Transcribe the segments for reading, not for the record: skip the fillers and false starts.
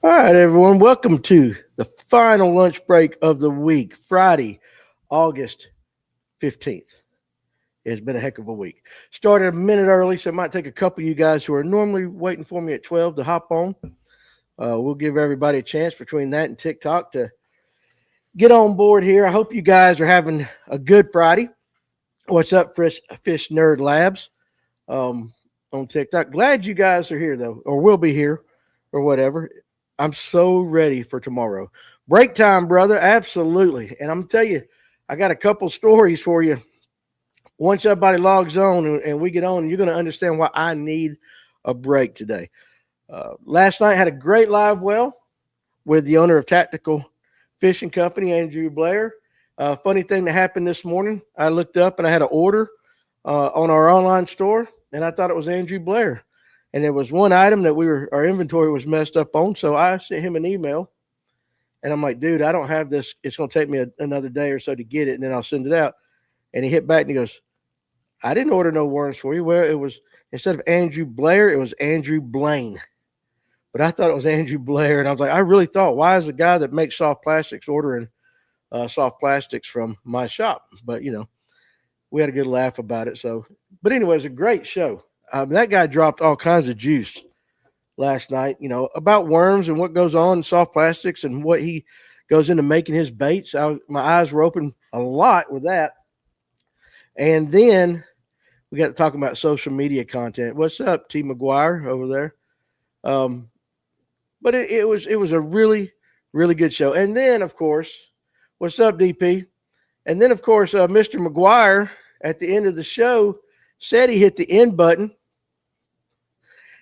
All right, everyone. Welcome to the final lunch break of the week, Friday, August 15th. It's been a heck of a week. Started a minute early, so it might take a couple of you guys who are normally waiting for me at 12 to hop on. We'll give everybody a chance between that and TikTok to get on board here. I hope you guys are having a good Friday. What's up, Fish Nerd Labs on TikTok? Glad you guys are here, though, or will be here or whatever. I'm so ready for tomorrow. Break time, brother. Absolutely. And I'm going to tell you, I got a couple stories for you. Once everybody logs on and we get on, you're going to understand why I need a break today. Last night, had a great live well with the owner of Tactical Fishing Company, Andrew Blair. Funny thing that happened this morning, I looked up and I had an order on our online store, and I thought it was Andrew Blair. And there was one item that our inventory was messed up on. So I sent him an email and I'm like, dude, I don't have this. It's going to take me another day or so to get it. And then I'll send it out. And he hit back and he goes, I didn't order no worms for you. Well, it was, instead of Andrew Blair, it was Andrew Blaine. But I thought it was Andrew Blair. And I was like, I really thought, why is the guy that makes soft plastics ordering soft plastics from my shop? But, we had a good laugh about it. So, but anyway, it was a great show. That guy dropped all kinds of juice last night, about worms and what goes on in soft plastics and what he goes into making his baits. My eyes were open a lot with that. And then we got to talk about social media content. What's up, T. McGuire over there? But it was a really, really good show. And then, of course, what's up, DP? And then, of course, Mr. McGuire at the end of the show said he hit the end button.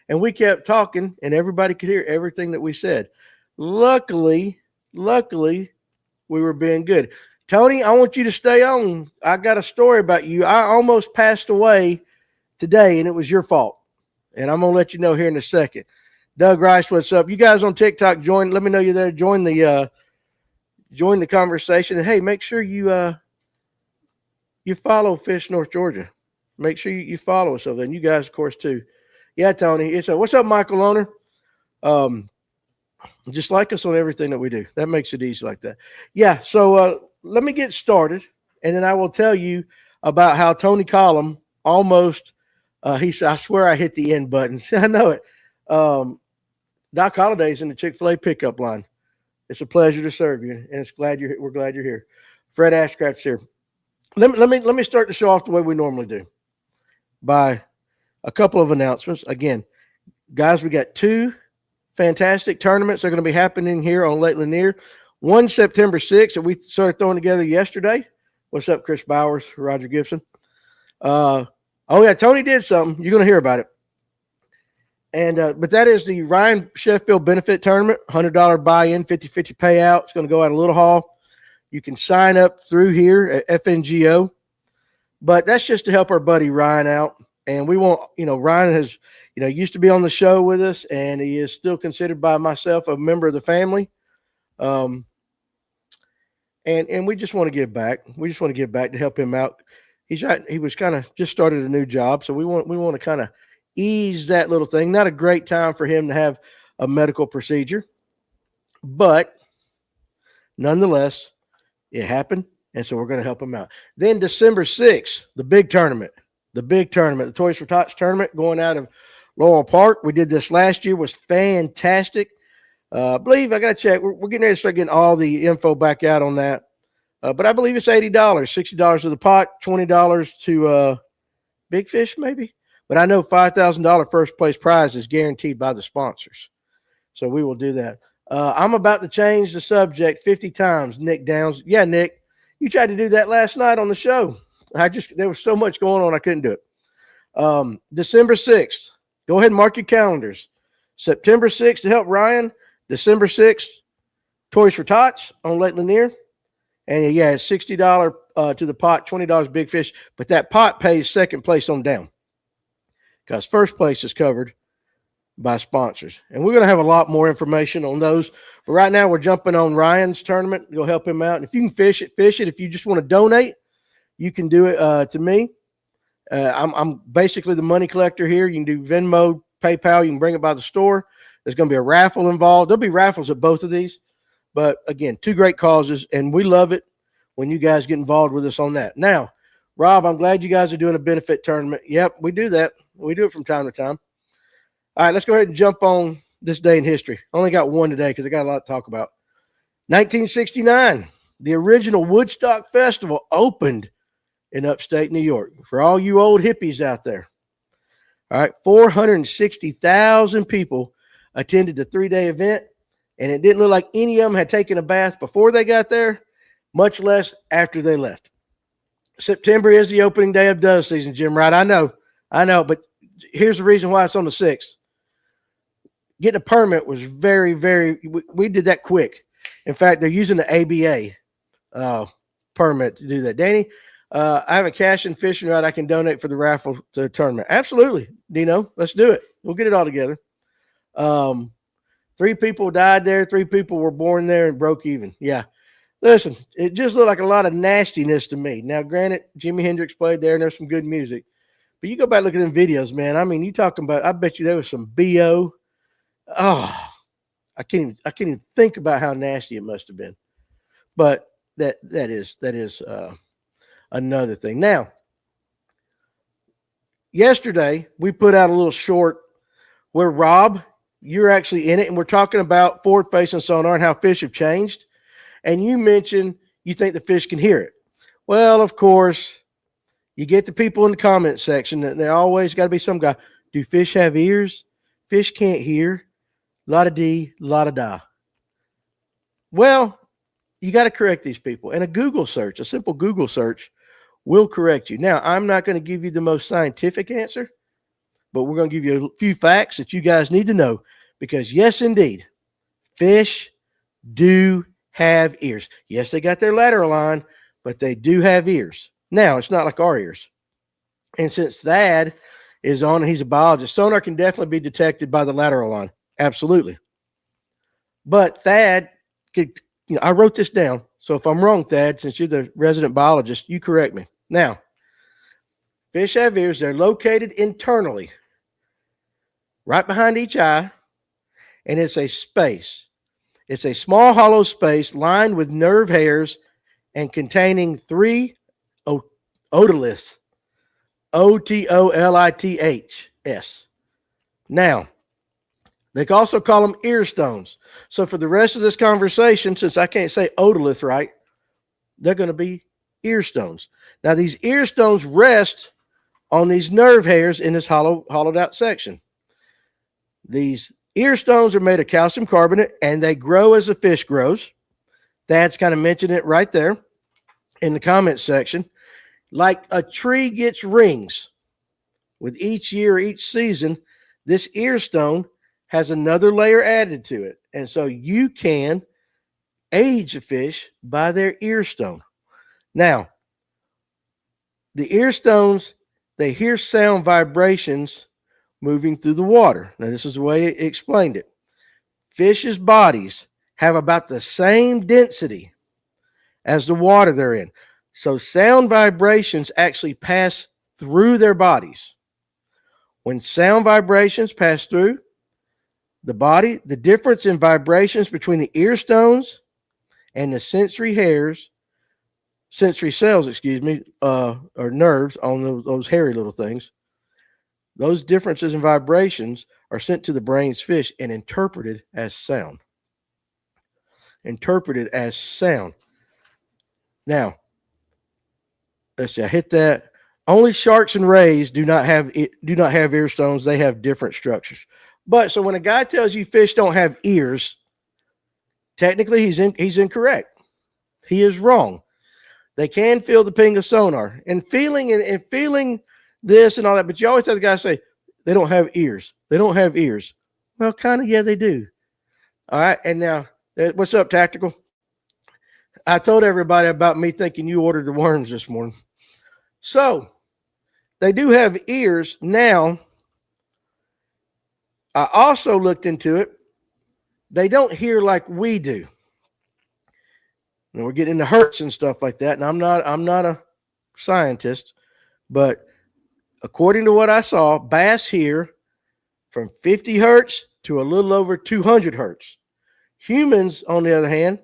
And we kept talking, and everybody could hear everything that we said. Luckily, we were being good. Tony, I want you to stay on. I got a story about you. I almost passed away today, and it was your fault. And I'm going to let you know here in a second. Doug Rice, what's up? You guys on TikTok, join. Let me know you're there. Join the conversation. And, hey, make sure you follow Fish North Georgia. Make sure you follow us over there. And you guys, of course, too. Yeah, Tony. What's up, Michael Owner? Just like us on everything that we do. That makes it easy like that. Yeah, so let me get started, and then I will tell you about how Tony Collum almost he said, I swear I hit the end buttons. I know it. Doc Holliday's in the Chick-fil-A pickup line. It's a pleasure to serve you, and we're glad you're here. Fred Ashcraft's here. Let me start the show off the way we normally do, by a couple of announcements. Again, guys, we got two fantastic tournaments that are going to be happening here on Lake Lanier. One September 6th that we started throwing together yesterday. What's up, Chris Bowers, Roger Gibson? Oh, yeah, Tony did something. You're going to hear about it. And but that is the Ryan Sheffield Benefit Tournament, $100 buy-in, 50-50 payout. It's going to go out of Little Hall. You can sign up through here at FNGO. But that's just to help our buddy Ryan out. And we want, Ryan has, used to be on the show with us, and he is still considered by myself a member of the family. And we just want to give back. We just want to give back to help him out. He was kind of just started a new job, so we want to kind of ease that little thing. Not a great time for him to have a medical procedure, but nonetheless, it happened, and so we're going to help him out. Then December 6th, the big tournament, the Toys for Tots tournament going out of Laurel Park. We did this last year, was fantastic. I believe, I got to check, we're getting ready to start getting all the info back out on that. But I believe it's $80, $60 to the pot, $20 to Big Fish maybe. But I know $5,000 first place prize is guaranteed by the sponsors. So we will do that. I'm about to change the subject 50 times, Nick Downs. Yeah, Nick, you tried to do that last night on the show. There was so much going on, I couldn't do it. December 6th, go ahead and mark your calendars. September 6th to help Ryan. December 6th, Toys for Tots on Lake Lanier. And yeah, it's $60 to the pot, $20 Big Fish. But that pot pays second place on down, because first place is covered by sponsors. And we're going to have a lot more information on those. But right now we're jumping on Ryan's tournament. Go help him out. And if you can fish it. If you just want to donate, you can do it to me. I'm basically the money collector here. You can do Venmo, PayPal. You can bring it by the store. There's going to be a raffle involved. There'll be raffles at both of these. But again, two great causes, and we love it when you guys get involved with us on that. Now, Rob, I'm glad you guys are doing a benefit tournament. Yep, we do that. We do it from time to time. All right, let's go ahead and jump on this day in history. Only got one today because I got a lot to talk about. 1969, the original Woodstock Festival opened in upstate New York. For all you old hippies out there. All right, 460,000 people attended the 3-day event, and it didn't look like any of them had taken a bath before they got there, much less after they left. September is the opening day of dove season, Jim Wright. I know, but here's the reason why it's on the 6th. Getting a permit was very, we did that quick. In fact, they're using the ABA permit to do that. Danny, I have a cash and fishing rod I can donate for the raffle to the tournament. Absolutely, Dino. Let's do it. We'll get it all together. 3 people died there. 3 people were born there and broke even. Yeah. Listen, it just looked like a lot of nastiness to me. Now, granted, Jimi Hendrix played there and there's some good music. But you go back and look at them videos, man. I mean, you talking about, I bet you there was some BO. Oh, I can't even think about how nasty it must have been. But that is another thing. Now, yesterday we put out a little short where Rob, you're actually in it, and we're talking about forward-facing sonar and how fish have changed. And you mentioned you think the fish can hear it. Well, of course, you get the people in the comment section that there always got to be some guy. Do fish have ears? Fish can't hear. La da dee, la da da. Well, you got to correct these people. And a Google search, a simple Google search, will correct you. Now, I'm not going to give you the most scientific answer, but we're going to give you a few facts that you guys need to know. Because, yes, indeed, fish do have ears. Yes, they got their lateral line, but they do have ears. Now, it's not like our ears. And since Thad is on, he's a biologist, sonar can definitely be detected by the lateral line. Absolutely. But Thad could, I wrote this down. So if I'm wrong, Thad, since you're the resident biologist, you correct me. Now, fish have ears. They're located internally, right behind each eye, and it's a space. It's a small hollow space lined with nerve hairs and containing 3 otoliths, O-T-O-L-I-T-H-S. Now, they can also call them ear stones. So for the rest of this conversation, since I can't say otolith right, they're going to be ear stones. Now, these ear stones rest on these nerve hairs in this hollowed out section. These ear stones are made of calcium carbonate, and they grow as the fish grows. Thad's kind of mentioned it right there in the comment section. Like a tree gets rings with each year, each season, this ear stone has another layer added to it. And so you can age a fish by their ear stone. Now, the ear stones, they hear sound vibrations moving through the water. Now, this is the way it explained it. Fish's bodies have about the same density as the water they're in. So sound vibrations actually pass through their bodies. When sound vibrations pass through the body, the difference in vibrations between the ear stones and the sensory cells, or nerves on those hairy little things, those differences in vibrations are sent to the brain's fish and interpreted as sound. Now, let's see, I hit that. Only sharks and rays do not have ear stones. They have different structures. But so when a guy tells you fish don't have ears, technically he's incorrect. He is wrong. They can feel the ping of sonar and feeling this and all that. But you always have the guy say they don't have ears. They don't have ears. Well, kind of, yeah, they do. All right. And now, what's up, Tactical? I told everybody about me thinking you ordered the worms this morning. So they do have ears. Now, I also looked into it. They don't hear like we do. And we're getting into hertz and stuff like that. And I'm not a scientist, but according to what I saw, bass hear from 50 hertz to a little over 200 hertz. Humans, on the other hand,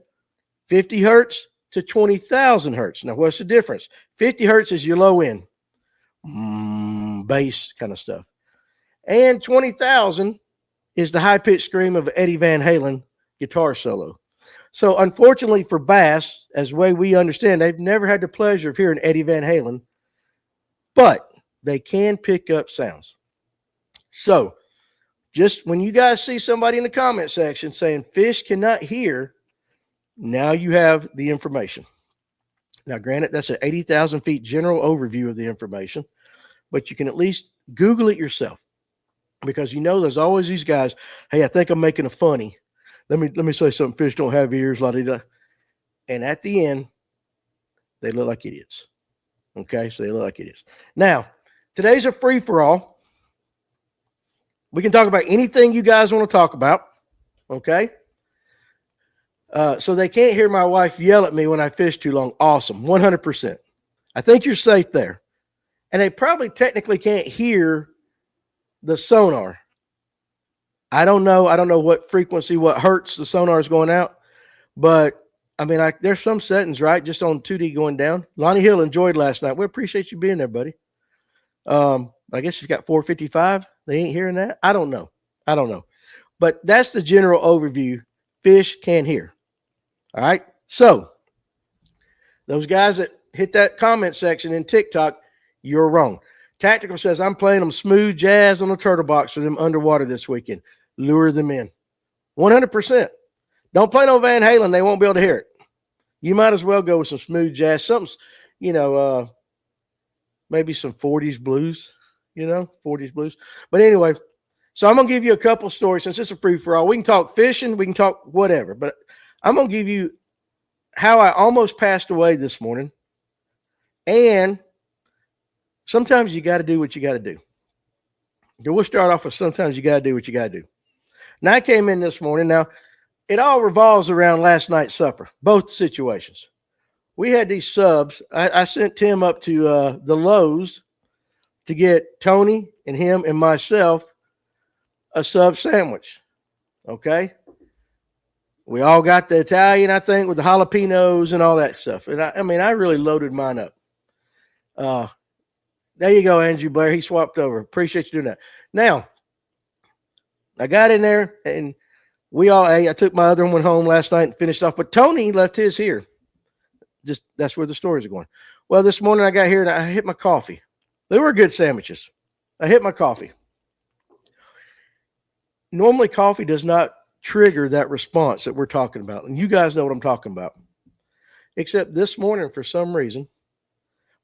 50 hertz to 20,000 hertz. Now, what's the difference? 50 hertz is your low end, bass kind of stuff. And 20,000 is the high-pitched scream of Eddie Van Halen guitar solo. So, unfortunately for bass, as the way we understand, they've never had the pleasure of hearing Eddie Van Halen, but they can pick up sounds. So, just when you guys see somebody in the comment section saying fish cannot hear, now you have the information. Now, granted, that's an 80,000 feet general overview of the information, but you can at least Google it yourself, because you know there's always these guys, hey, I think I'm making a funny. Let me say something, fish don't have ears, la-di-da. And at the end, they look like idiots. Okay, so they look like idiots. Now, today's a free-for-all. We can talk about anything you guys want to talk about, okay? So they can't hear my wife yell at me when I fish too long. Awesome, 100%. I think you're safe there. And they probably technically can't hear the sonar. I don't know what frequency, what hertz the sonar is going out. But, I mean, there's some settings, right, just on 2D going down. Lonnie Hill enjoyed last night. We appreciate you being there, buddy. I guess he's got 455. They ain't hearing that. I don't know. But that's the general overview. Fish can hear. All right. So those guys that hit that comment section in TikTok, you're wrong. Tactical says, I'm playing them smooth jazz on the turtle box for them underwater this weekend. Lure them in. 100%. Don't play no Van Halen. They won't be able to hear it. You might as well go with some smooth jazz. Something, maybe some 40s blues, 40s blues. But anyway, so I'm going to give you a couple stories since it's a free-for-all. We can talk fishing. We can talk whatever. But I'm going to give you how I almost passed away this morning. And sometimes you got to do what you got to do. We'll start off with sometimes you got to do what you got to do. Now, I came in this morning. Now, it all revolves around last night's supper, both situations. We had these subs. I sent Tim up to the Lowe's to get Tony and him and myself a sub sandwich. Okay? We all got the Italian, I think, with the jalapenos and all that stuff. And I really loaded mine up. There you go, Andrew Blair. He swapped over. Appreciate you doing that. Now, I got in there and we all ate. I took my other one home last night and finished off, but Tony left his here. Just that's where the stories are going. Well, this morning I got here and I hit my coffee. They were good sandwiches. I hit my coffee. Normally, coffee does not trigger that response that we're talking about. And you guys know what I'm talking about. Except this morning, for some reason,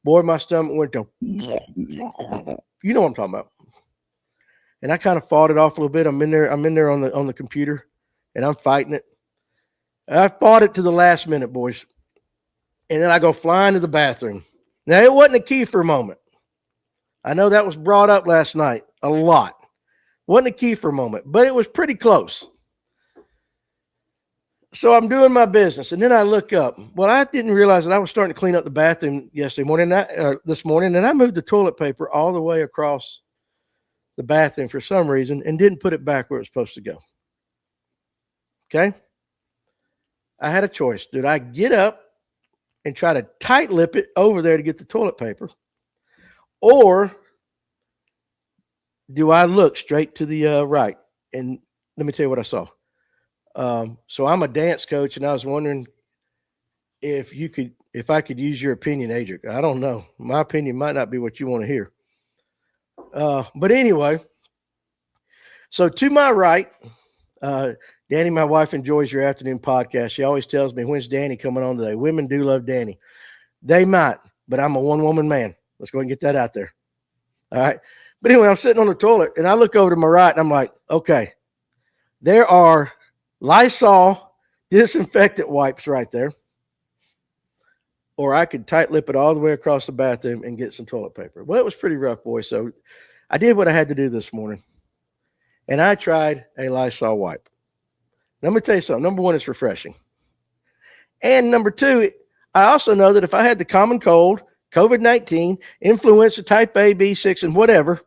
boy, my stomach went to, you know what I'm talking about. And I kind of fought it off a little bit. I'm in there on the computer, and I'm fighting it. I fought it to the last minute, boys. And then I go flying to the bathroom. Now, it wasn't a kefir moment. I know that was brought up last night a lot. Wasn't a kefir moment, but it was pretty close. So I'm doing my business, and then I look up. Well, I didn't realize that I was starting to clean up the bathroom this morning, and I moved the toilet paper all the way across the bathroom for some reason and didn't put it back where it was supposed to go. Okay? I had a choice. Did I get up and try to tight lip it over there to get the toilet paper? Or do I look straight to the right? And let me tell you what I saw. So I'm a dance coach, and I was wondering if I could use your opinion, Adric. I don't know. My opinion might not be what you want to hear. But anyway, so to my right, Danny, my wife, enjoys your afternoon podcast. She always tells me, when's Danny coming on today? Women do love Danny. They might, but I'm a one-woman man. Let's go ahead and get that out there. All right. But anyway, I'm sitting on the toilet, and I look over to my right, and I'm like, okay, there are Lysol disinfectant wipes right there. Or I could tight lip it all the way across the bathroom and get some toilet paper. Well, it was pretty rough, boy. So I did what I had to do this morning. And I tried a Lysol wipe. Now, let me tell you something. Number one, it's refreshing. And number two, I also know that if I had the common cold, COVID-19, influenza, type A, B, 6, and whatever,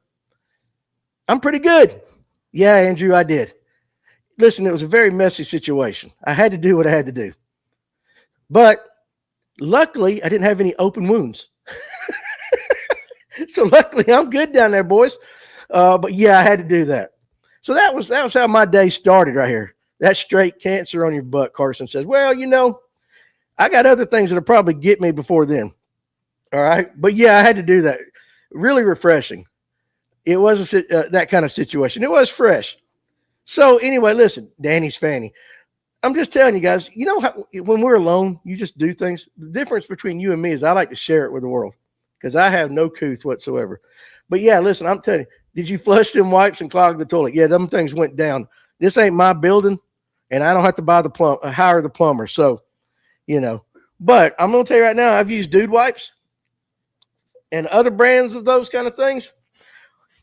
I'm pretty good. Yeah, Andrew, I did. listen, it was a very messy situation. I had to do what I had to do. But luckily, I didn't have any open wounds. So luckily, I'm good down there, boys. But yeah, I had to do that. So that was how my day started right here. That straight cancer on your butt, Carson says. Well, I got other things that'll probably get me before then. All right. But yeah, I had to do that. Really refreshing. It wasn't that kind of situation. It was fresh. So anyway, listen, Danny's Fanny. I'm just telling you guys, how, when we're alone, you just do things. The difference between you and me is I like to share it with the world because I have no couth whatsoever. But yeah, listen, I'm telling you, did you flush them wipes and clog the toilet? Yeah, them things went down. This ain't my building, and I don't have to hire the plumber. So, but I'm going to tell you right now, I've used Dude Wipes and other brands of those kind of things.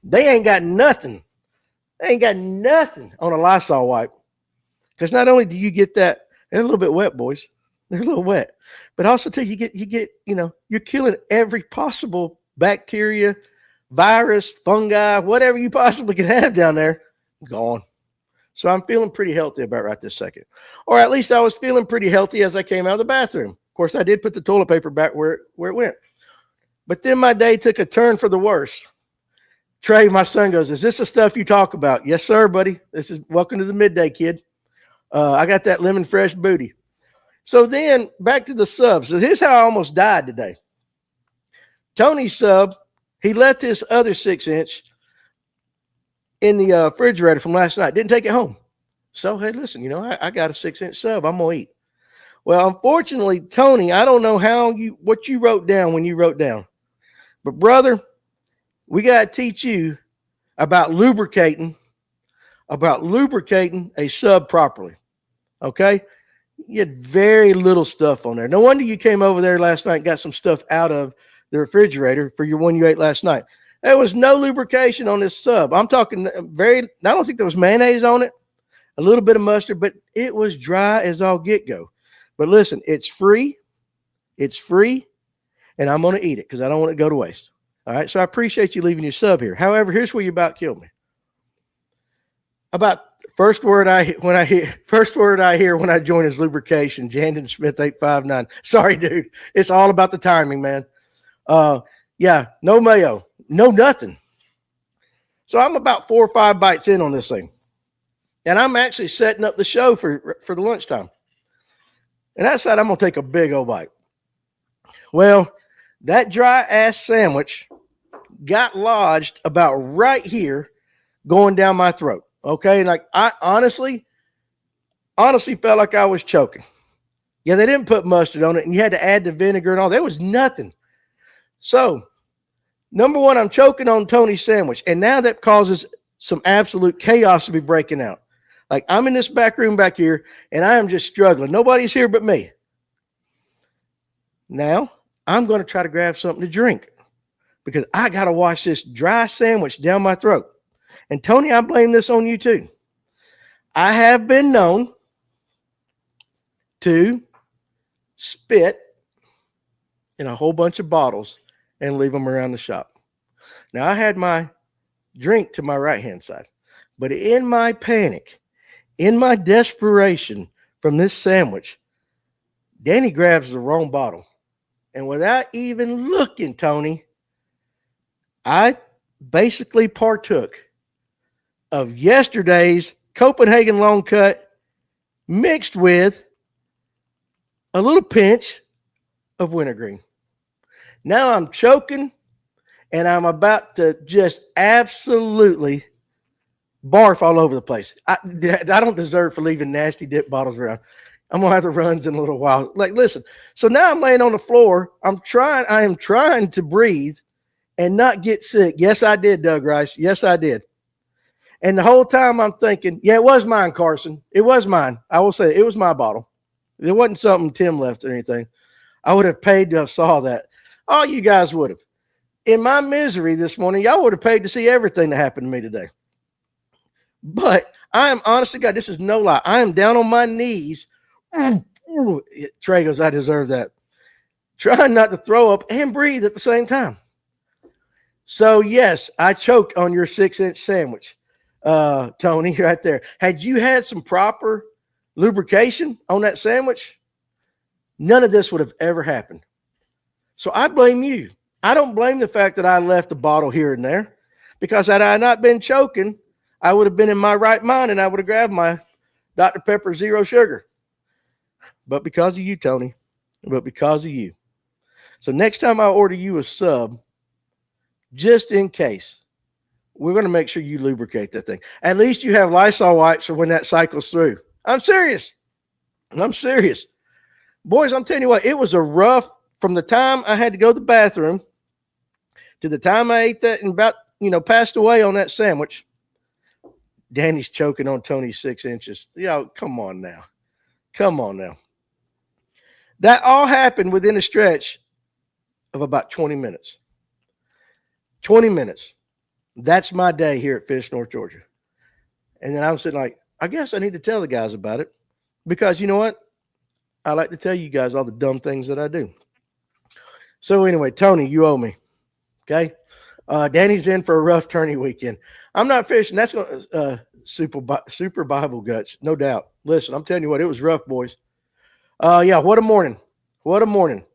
They ain't got nothing. They ain't got nothing on a Lysol wipe. Because not only do you get that, they're a little bit wet, boys. They're a little wet. But also too, you get, you're killing every possible bacteria, virus, fungi, whatever you possibly can have down there, gone. So I'm feeling pretty healthy about right this second. Or at least I was feeling pretty healthy as I came out of the bathroom. Of course, I did put the toilet paper back where it went. But then my day took a turn for the worse. Trey, my son, goes, "Is this the stuff you talk about?" "Yes, sir, buddy. This is welcome to the midday, kid. I got that lemon fresh booty." So then back to the sub. So here's how I almost died today. Tony's sub, he left his other 6-inch in the refrigerator from last night. Didn't take it home. So, hey, listen, I got a 6-inch sub. I'm going to eat. Well, unfortunately, Tony, I don't know what you wrote down when you wrote down. But, brother, we got to teach you about lubricating a sub properly. Okay? You had very little stuff on there. No wonder you came over there last night and got some stuff out of the refrigerator for your one you ate last night. There was no lubrication on this sub. I'm talking I don't think there was mayonnaise on it, a little bit of mustard, but it was dry as all get go. But listen, it's free. It's free. And I'm going to eat it because I don't want it to go to waste. All right. So I appreciate you leaving your sub here. However, here's where you about killed me. About first word I hear when I join is lubrication. Jandon Smith 859. Sorry, dude. It's all about the timing, man. Yeah, no mayo, no nothing. So I'm about 4 or 5 bites in on this thing, and I'm actually setting up the show for the lunchtime. And I said I'm gonna take a big old bite. Well, that dry ass sandwich got lodged about right here, going down my throat. Okay, and like I honestly felt like I was choking. Yeah, they didn't put mustard on it, and you had to add the vinegar and all. There was nothing. So, number one, I'm choking on Tony's sandwich, and now that causes some absolute chaos to be breaking out. Like I'm in this back room back here, and I am just struggling. Nobody's here but me. Now I'm going to try to grab something to drink because I got to wash this dry sandwich down my throat. And Tony, I blame this on you too. I have been known to spit in a whole bunch of bottles and leave them around the shop. Now, I had my drink to my right-hand side, but in my panic, in my desperation from this sandwich, Danny grabs the wrong bottle. And without even looking, Tony, I basically partook of yesterday's Copenhagen Long Cut mixed with a little pinch of wintergreen. Now I'm choking, and I'm about to just absolutely barf all over the place. I don't deserve for leaving nasty dip bottles around. I'm going to have the runs in a little while. Like, listen. So now I'm laying on the floor. I am trying to breathe and not get sick. Yes, I did, Doug Rice. Yes, I did. And the whole time I'm thinking, yeah, it was mine, Carson. It was mine. I will say it was my bottle. It wasn't something Tim left or anything. I would have paid to have saw that. All you guys would have. In my misery this morning, y'all would have paid to see everything that happened to me today. But I am, honestly, God, this is no lie. I am down on my knees. Trey goes, I deserve that. Trying not to throw up and breathe at the same time. So, yes, I choked on your 6-inch sandwich. Tony, right there. Had you had some proper lubrication on that sandwich, none of this would have ever happened. So I blame you. I don't blame the fact that I left the bottle here and there, because had I not been choking, I would have been in my right mind and I would have grabbed my Dr. Pepper Zero Sugar. But because of you, Tony, but because of you. So next time I order you a sub, just in case, we're going to make sure you lubricate that thing. At least you have Lysol wipes for when that cycles through. I'm serious. I'm serious. Boys, I'm telling you what, it was a rough, from the time I had to go to the bathroom to the time I ate that and about, passed away on that sandwich. Danny's choking on Tony's 6 inches. Come on now. Come on now. That all happened within a stretch of about 20 minutes. 20 minutes. That's my day here at Fish North Georgia. And then I'm sitting like, I guess I need to tell the guys about it, because you know what? I like to tell you guys all the dumb things that I do. So anyway, Tony, you owe me. Okay. Danny's in for a rough tourney weekend. I'm not fishing. That's going to super Bible guts, no doubt. Listen, I'm telling you what, it was rough, boys. Yeah, what a morning. What a morning.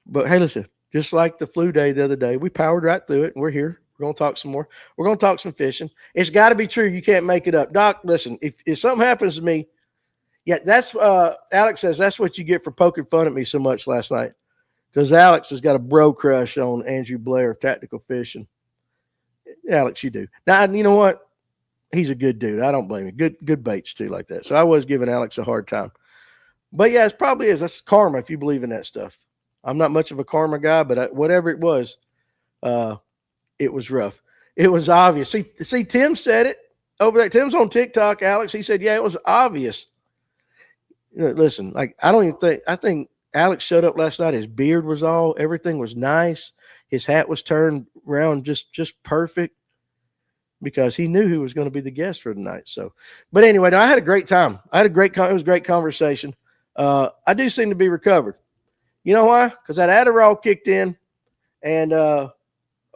But hey, listen, just like the flu day the other day, we powered right through it. And we're here. We're going to talk some more. We're going to talk some fishing. It's got to be true. You can't make it up. Doc, listen, if something happens to me, yeah, that's Alex says that's what you get for poking fun at me so much last night. Because Alex has got a bro crush on Andrew Blair of Tactical Fishing. Alex, you do. Now, you know what? He's a good dude. I don't blame him. Good baits, too, like that. So I was giving Alex a hard time. But, yeah, it probably is. That's karma if you believe in that stuff. I'm not much of a karma guy, but whatever it was rough. It was obvious. See, Tim said it over there. Tim's on TikTok, Alex. He said, yeah, it was obvious. Listen, like, I think Alex showed up last night. His beard was everything was nice. His hat was turned around just perfect, because he knew who was going to be the guest for the night. So, but anyway, I had a great time. It was a great conversation. I do seem to be recovered. You know why? Because that Adderall kicked in, and a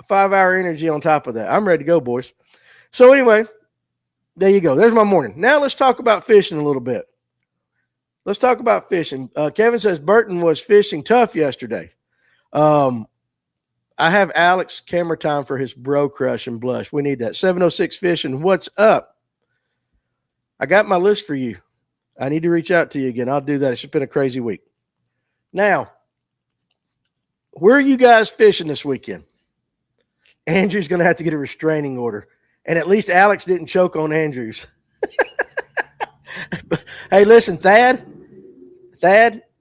5-hour energy on top of that. I'm ready to go, boys. So anyway, there you go. There's my morning. Now let's talk about fishing a little bit. Let's talk about fishing. Kevin says Burton was fishing tough yesterday. I have Alex camera time for his bro crush and blush. We need that. 706 Fishing, what's up? I got my list for you. I need to reach out to you again. I'll do that. It's just been a crazy week. Now, where are you guys fishing this weekend? Andrew's going to have to get a restraining order. And at least Alex didn't choke on Andrews. Hey, listen, Thad,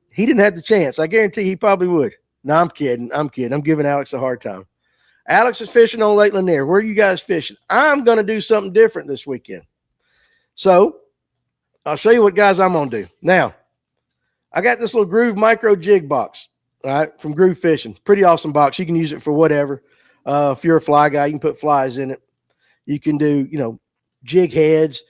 he didn't have the chance. I guarantee he probably would. No, I'm kidding. I'm giving Alex a hard time. Alex is fishing on Lake Lanier. Where are you guys fishing? I'm going to do something different this weekend. So I'll show you what guys I'm going to do. Now, I got this little Groove Micro Jig box, all right, from Groove Fishing. Pretty awesome box. You can use it for whatever. If you're a fly guy, you can put flies in it. You can do, jig heads,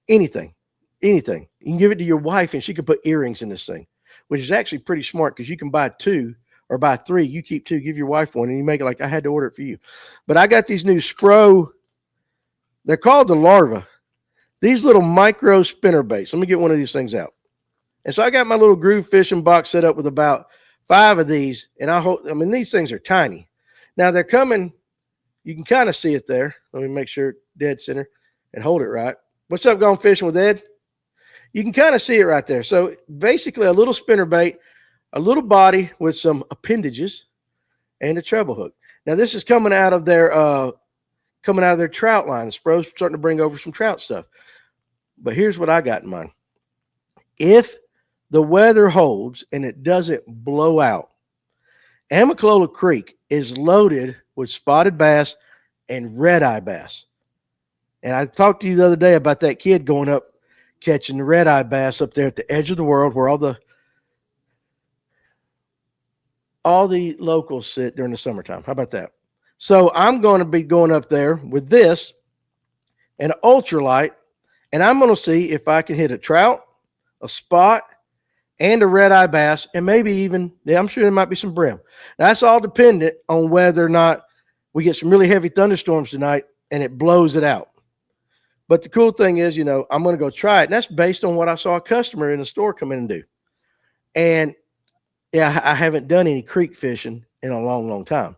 anything. You can give it to your wife and she can put earrings in this thing, which is actually pretty smart, because you can buy 2 or buy 3. You keep 2, give your wife 1, and you make it like I had to order it for you. But I got these new Spro. They're called the Larva. These little micro spinner baits. Let me get one of these things out. And so I got my little Groove Fishing box set up with about 5 of these. And these things are tiny. Now they're coming. You can kind of see it there. Let me make sure dead center and hold it right. What's up, Gone Fishing with Ed? You can kind of see it right there. So basically a little spinner bait, a little body with some appendages, and a treble hook. Now this is coming out of their trout line. Spro's starting to bring over some trout stuff. But here's what I got in mind. If the weather holds and it doesn't blow out, Amicalola Creek is loaded with spotted bass and red-eye bass. And I talked to you the other day about that kid going up catching the red-eye bass up there at the edge of the world, where all the locals sit during the summertime. How about that? So I'm going to be going up there with this and an ultralight, and I'm going to see if I can hit a trout, a spot, and a red-eye bass, and maybe even, I'm sure there might be some brim. That's all dependent on whether or not we get some really heavy thunderstorms tonight and it blows it out. But the cool thing is, I'm going to go try it. And that's based on what I saw a customer in the store come in and do. And yeah, I haven't done any creek fishing in a long, long time.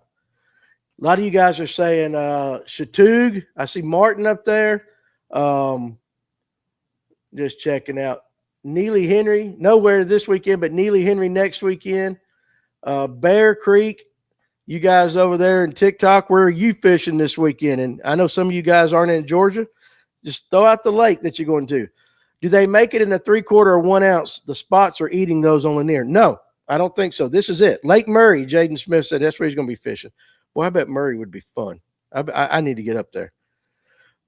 A lot of you guys are saying Chatoog. I see Martin up there. Just checking out. Neely Henry, nowhere this weekend, but Neely Henry next weekend. Bear Creek, you guys over there in TikTok, where are you fishing this weekend? And I know some of you guys aren't in Georgia. Just throw out the lake that you're going to. Do they make it in a 3/4 or 1 ounce? The spots are eating those on Lanier. No, I don't think so. This is it. Lake Murray, Jaden Smith said that's where he's going to be fishing. Boy, I bet Murray would be fun. I need to get up there.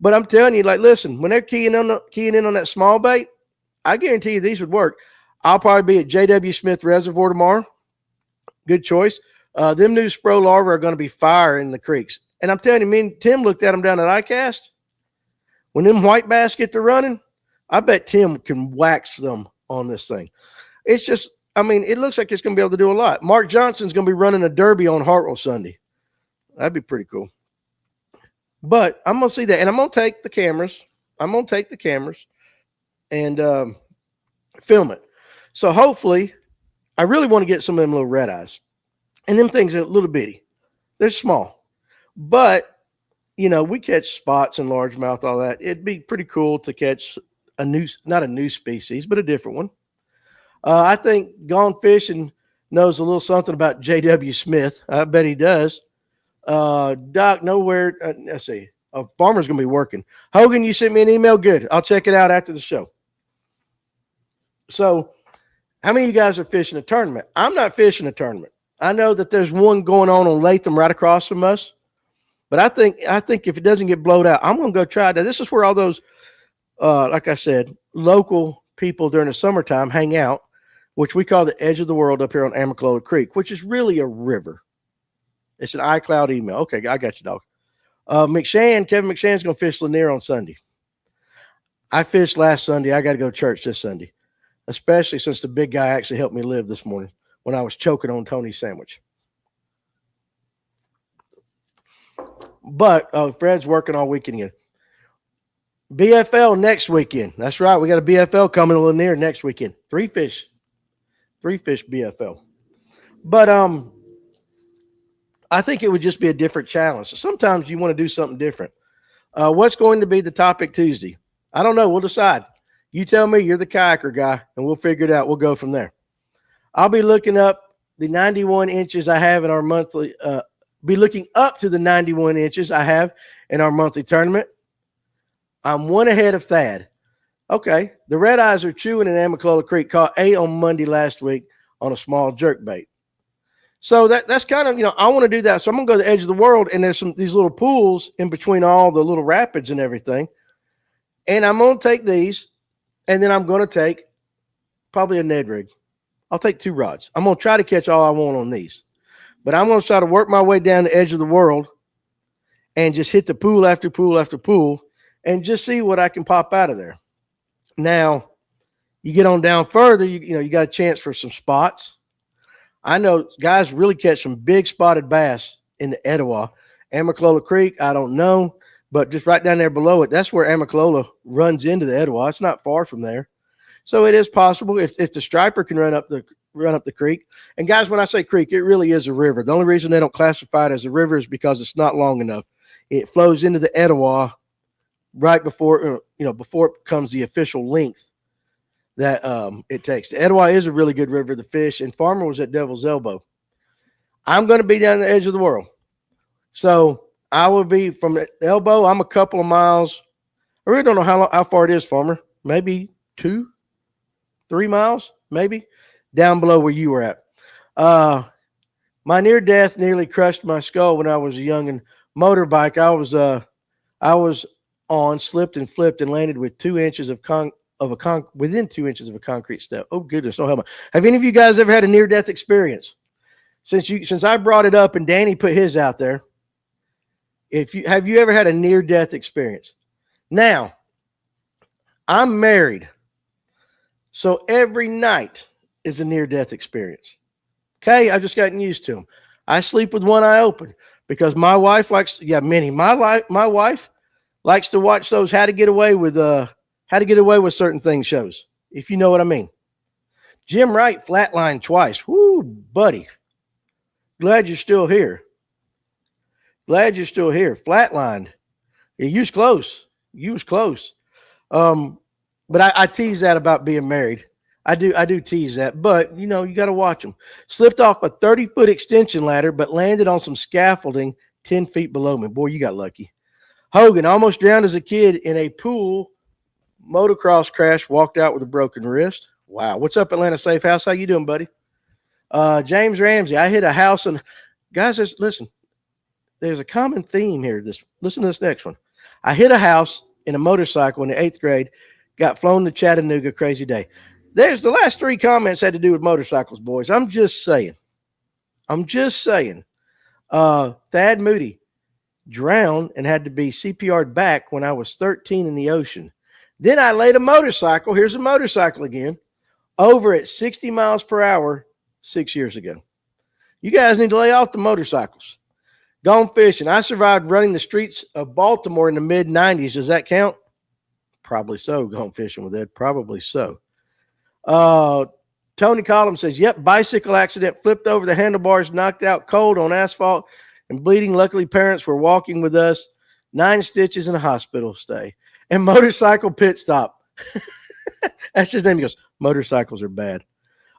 But I'm telling you, like, listen, when they're keying in on that small bait, I guarantee you these would work. I'll probably be at J.W. Smith Reservoir tomorrow. Good choice. Them new Spro larvae are going to be fire in the creeks. And I'm telling you, me and Tim looked at them down at ICAST. When them white bass get to running, I bet Tim can wax them on this thing. It's just, it looks like it's going to be able to do a lot. Mark Johnson's going to be running a derby on Hartwell Sunday. That'd be pretty cool. But I'm going to see that. And I'm going to take the cameras. And film it. So hopefully, I really want to get some of them little red eyes. And them things are a little bitty. They're small. But, we catch spots and largemouth, all that. It'd be pretty cool to catch not a new species, but a different one. I think Gone Fishing knows a little something about J.W. Smith. I bet he does. Doc, nowhere. Let's see. A farmer's going to be working. Hogan, you sent me an email? Good. I'll check it out after the show. So, how many of you guys are fishing a tournament? I'm not fishing a tournament. I know that there's one going on Latham right across from us. But I think if it doesn't get blowed out, I'm going to go try it. Now, this is where all those, like I said, local people during the summertime hang out, which we call the edge of the world up here on Amicalola Creek, which is really a river. It's an iCloud email. Okay, I got you, dog. Kevin McShann's going to fish Lanier on Sunday. I fished last Sunday. I got to go to church this Sunday, especially since the big guy actually helped me live this morning when I was choking on Tony's sandwich. But Fred's working all weekend again. BFL next weekend. That's right. We got a BFL coming to Lanier next weekend. Three fish BFL. But I think it would just be a different challenge. So sometimes you want to do something different. What's going to be the topic Tuesday? I don't know. We'll decide. You tell me. You're the kayaker guy, and we'll figure it out. We'll go from there. I'll be looking up the 91 inches I have in our monthly be looking up to the 91 inches I have in our monthly tournament. I'm one ahead of Thad. Okay. The red eyes are chewing in Amicalola Creek. Caught 8 on Monday last week on a small jerkbait. So that's kind of, I want to do that. So I'm going to go to the edge of the world, and there's these little pools in between all the little rapids and everything. And I'm going to take these, and then I'm going to take probably a Ned rig. I'll take 2 rods. I'm going to try to catch all I want on these. But I'm going to try to work my way down the edge of the world and just hit the pool after pool after pool and just see what I can pop out of there. Now, you get on down further, you got a chance for some spots. I know guys really catch some big spotted bass in the Etowah. Amicalola Creek, I don't know, but just right down there below it, that's where Amicalola runs into the Etowah. It's not far from there. So it is possible if the striper can run up the creek. And guys, when I say creek, it really is a river. The only reason they don't classify it as a river is because it's not long enough. It flows into the Etowah right before, before it becomes the official length that it takes. The Etowah is a really good river to fish, and Farmer was at Devil's Elbow. I'm going to be down the edge of the world. So I will be from the elbow. I'm a couple of miles. I really don't know how far it is, Farmer. Maybe 2-3 miles, maybe, down below where you were at. My near death nearly crushed my skull when I was a youngin' motorbike. I was on, slipped and flipped and landed with 2 inches within 2 inches of a concrete step. Oh goodness, oh hell. Have any of you guys ever had a near death experience? Since I brought it up and Danny put his out there, have you ever had a near death experience? Now, I'm married, so every night is a near death experience. Okay, I've just gotten used to them. I sleep with one eye open because my wife likes, Minnie, my wife Likes to watch those how to get away with certain things shows, if you know what I mean. Jim Wright flatlined twice. Woo, buddy. Glad you're still here. Flatlined. Yeah, you was close. But I tease that about being married. I do tease that, but you got to watch them. Slipped off a 30-foot extension ladder, but landed on some scaffolding 10 feet below me. Boy, you got lucky. Hogan almost drowned as a kid in a pool motocross crash, walked out with a broken wrist. Wow. What's up, Atlanta Safe House? How you doing, buddy? James Ramsey, I hit a house and guys, listen, there's a common theme here. Listen to this next one. I hit a house in a motorcycle in the 8th grade, got flown to Chattanooga, crazy day. There's the last 3 comments had to do with motorcycles, boys. I'm just saying. Thad Moody drowned and had to be CPR'd back when I was 13 in the ocean. Then I laid a motorcycle, here's a motorcycle again, over at 60 miles per hour 6 years ago. You guys need to lay off the motorcycles. Gone fishing. I survived running the streets of Baltimore in the mid-90s. Does that count? Probably so. Gone fishing with Ed. Probably so. Tony Collins says, yep, bicycle accident, flipped over the handlebars, knocked out cold on asphalt and bleeding. Luckily, parents were walking with us. 9 stitches in a hospital stay. And motorcycle pit stop. That's his name. He goes, motorcycles are bad.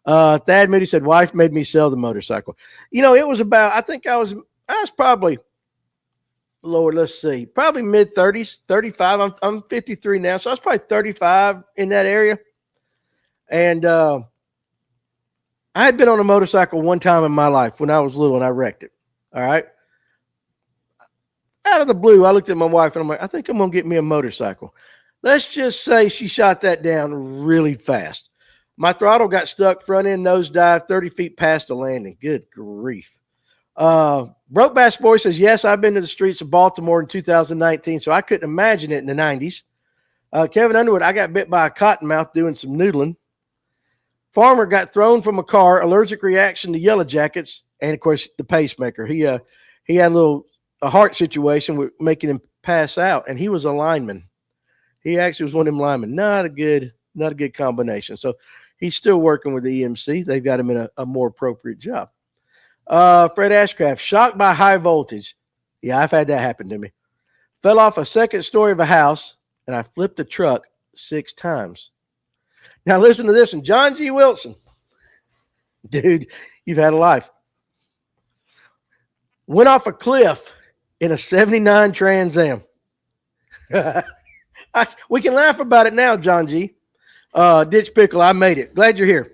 Thad Moody said, wife made me sell the motorcycle. It was about, I think I was probably, Lord, let's see, probably mid-30s, 35. I'm 53 now, so I was probably 35 in that area. And I had been on a motorcycle one time in my life when I was little and I wrecked it. All right. Out of the blue, I looked at my wife and I'm like, I think I'm going to get me a motorcycle. Let's just say she shot that down really fast. My throttle got stuck, front end nosedive, 30 feet past the landing. Good grief. Broke Bass Boy says, yes, I've been to the streets of Baltimore in 2019, so I couldn't imagine it in the 90s. Kevin Underwood, I got bit by a cottonmouth doing some noodling. Farmer got thrown from a car, allergic reaction to yellow jackets, and, of course, the pacemaker. He had a heart situation with making him pass out, and he was a lineman. He actually was one of them linemen. Not a good combination. So he's still working with the EMC. They've got him in a more appropriate job. Fred Ashcraft, shocked by high voltage. Yeah, I've had that happen to me. Fell off a second story of a house, and I flipped a truck 6 times. Now listen to this, and John G. Wilson. Dude, you've had a life. Went off a cliff in a 79 Trans Am. We can laugh about it now, John G. Ditch Pickle, I made it. Glad you're here.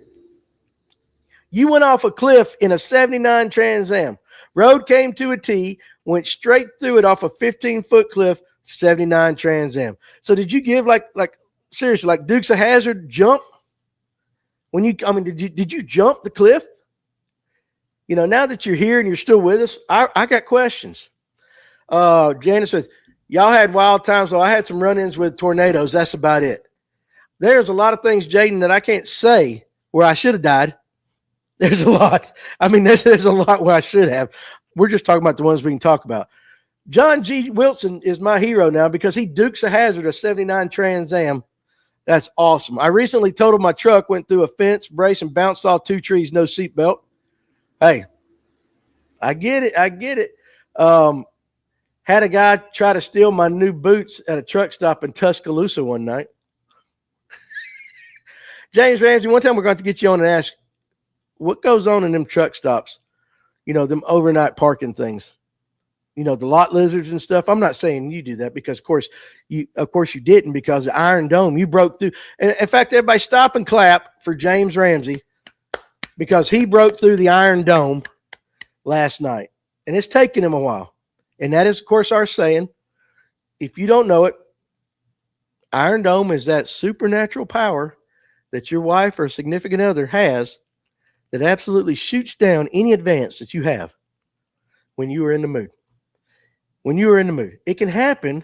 You went off a cliff in a 79 Trans Am. Road came to a T, went straight through it off a 15-foot cliff, 79 Trans Am. So did you give like seriously, like Dukes of Hazzard jump? Did you jump the cliff? Now that you're here and you're still with us, I got questions. Janice Smith, y'all had wild times, so I had some run-ins with tornadoes. That's about it. There's a lot of things, Jaden, that I can't say where I should have died. There's a lot. There's a lot where I should have. We're just talking about the ones we can talk about. John G. Wilson is my hero now because he Dukes of Hazzard a 79 Trans Am. That's awesome. I recently totaled my truck, went through a fence, brace, and bounced off 2 trees, no seatbelt. Hey, I get it. Had a guy try to steal my new boots at a truck stop in Tuscaloosa one night. James Ramsey, one time we're going to get you on and ask, what goes on in them truck stops? Them overnight parking things. The lot lizards and stuff. I'm not saying you do that because, of course you didn't, because the Iron Dome, you broke through. And in fact, everybody stop and clap for James Ramsey because he broke through the Iron Dome last night. And it's taken him a while. And that is, of course, our saying. If you don't know it, Iron Dome is that supernatural power that your wife or significant other has that absolutely shoots down any advance that you have when you are in the mood. When you are in the mood. It can happen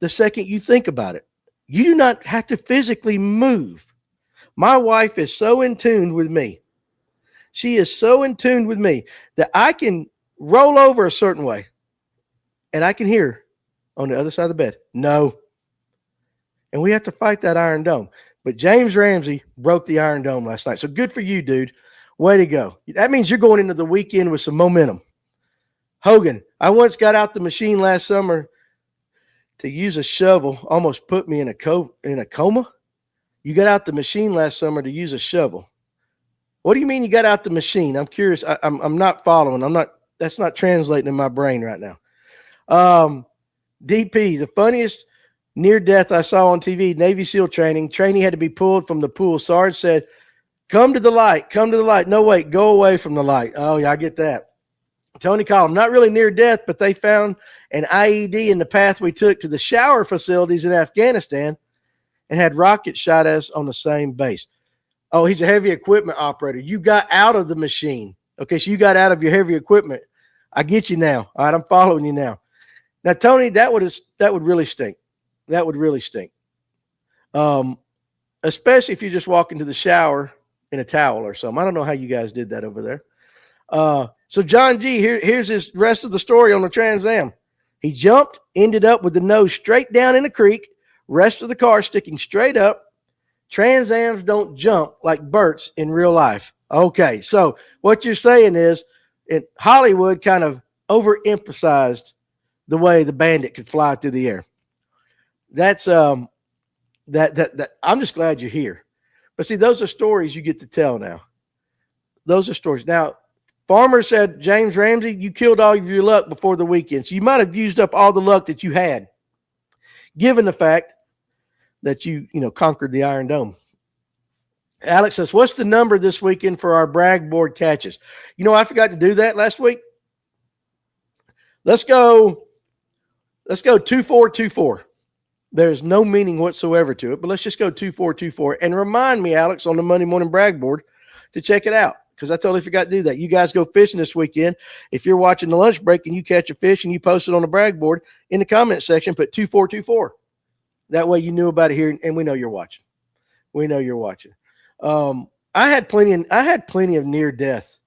the second you think about it. You do not have to physically move. My wife is so in tune with me. She is so in tune with me that I can roll over a certain way and I can hear on the other side of the bed. No. And we have to fight that Iron Dome. But James Ramsey broke the Iron Dome last night. So good for you, dude. Way to go. That means you're going into the weekend with some momentum. Hogan, I once got out the machine last summer to use a shovel, almost put me in a coma. You got out the machine last summer to use a shovel. What do you mean you got out the machine? I'm curious. I'm not following. That's not translating in my brain right now. DP, the funniest near death I saw on TV, Navy SEAL training. Trainee had to be pulled from the pool. Sarge said, come to the light. Come to the light. No, wait, go away from the light. Oh, yeah, I get that. Tony called, not really near death, but they found an IED in the path we took to the shower facilities in Afghanistan and had rockets shot at us on the same base. Oh, he's a heavy equipment operator. You got out of the machine. Okay, so you got out of your heavy equipment. I get you now. All right, I'm following you now. Now, Tony, that would really stink. That would really stink. Especially if you just walk into the shower in a towel or something. I don't know how you guys did that over there. So John G, here's his rest of the story on the Trans Am. He jumped, ended up with the nose straight down in the creek, rest of the car sticking straight up. Trans Ams don't jump like Berts in real life. Okay, so what you're saying is Hollywood kind of overemphasized the way the Bandit could fly through the air. That's that I'm just glad you're here. But see, those are stories you get to tell now. Those are stories. Now, Farmer said, James Ramsey, you killed all of your luck before the weekend. So you might have used up all the luck that you had, given the fact that you conquered the Iron Dome. Alex says, what's the number this weekend for our brag board catches? I forgot to do that last week. Let's go 2424. There's no meaning whatsoever to it, but let's just go 2424. And remind me, Alex, on the Monday morning brag board to check it out, because I totally forgot to do that. You guys go fishing this weekend. If you're watching the lunch break and you catch a fish and you post it on the brag board, in the comment section, put 2424. That way you knew about it here, and we know you're watching. We know you're watching. I had plenty of near death.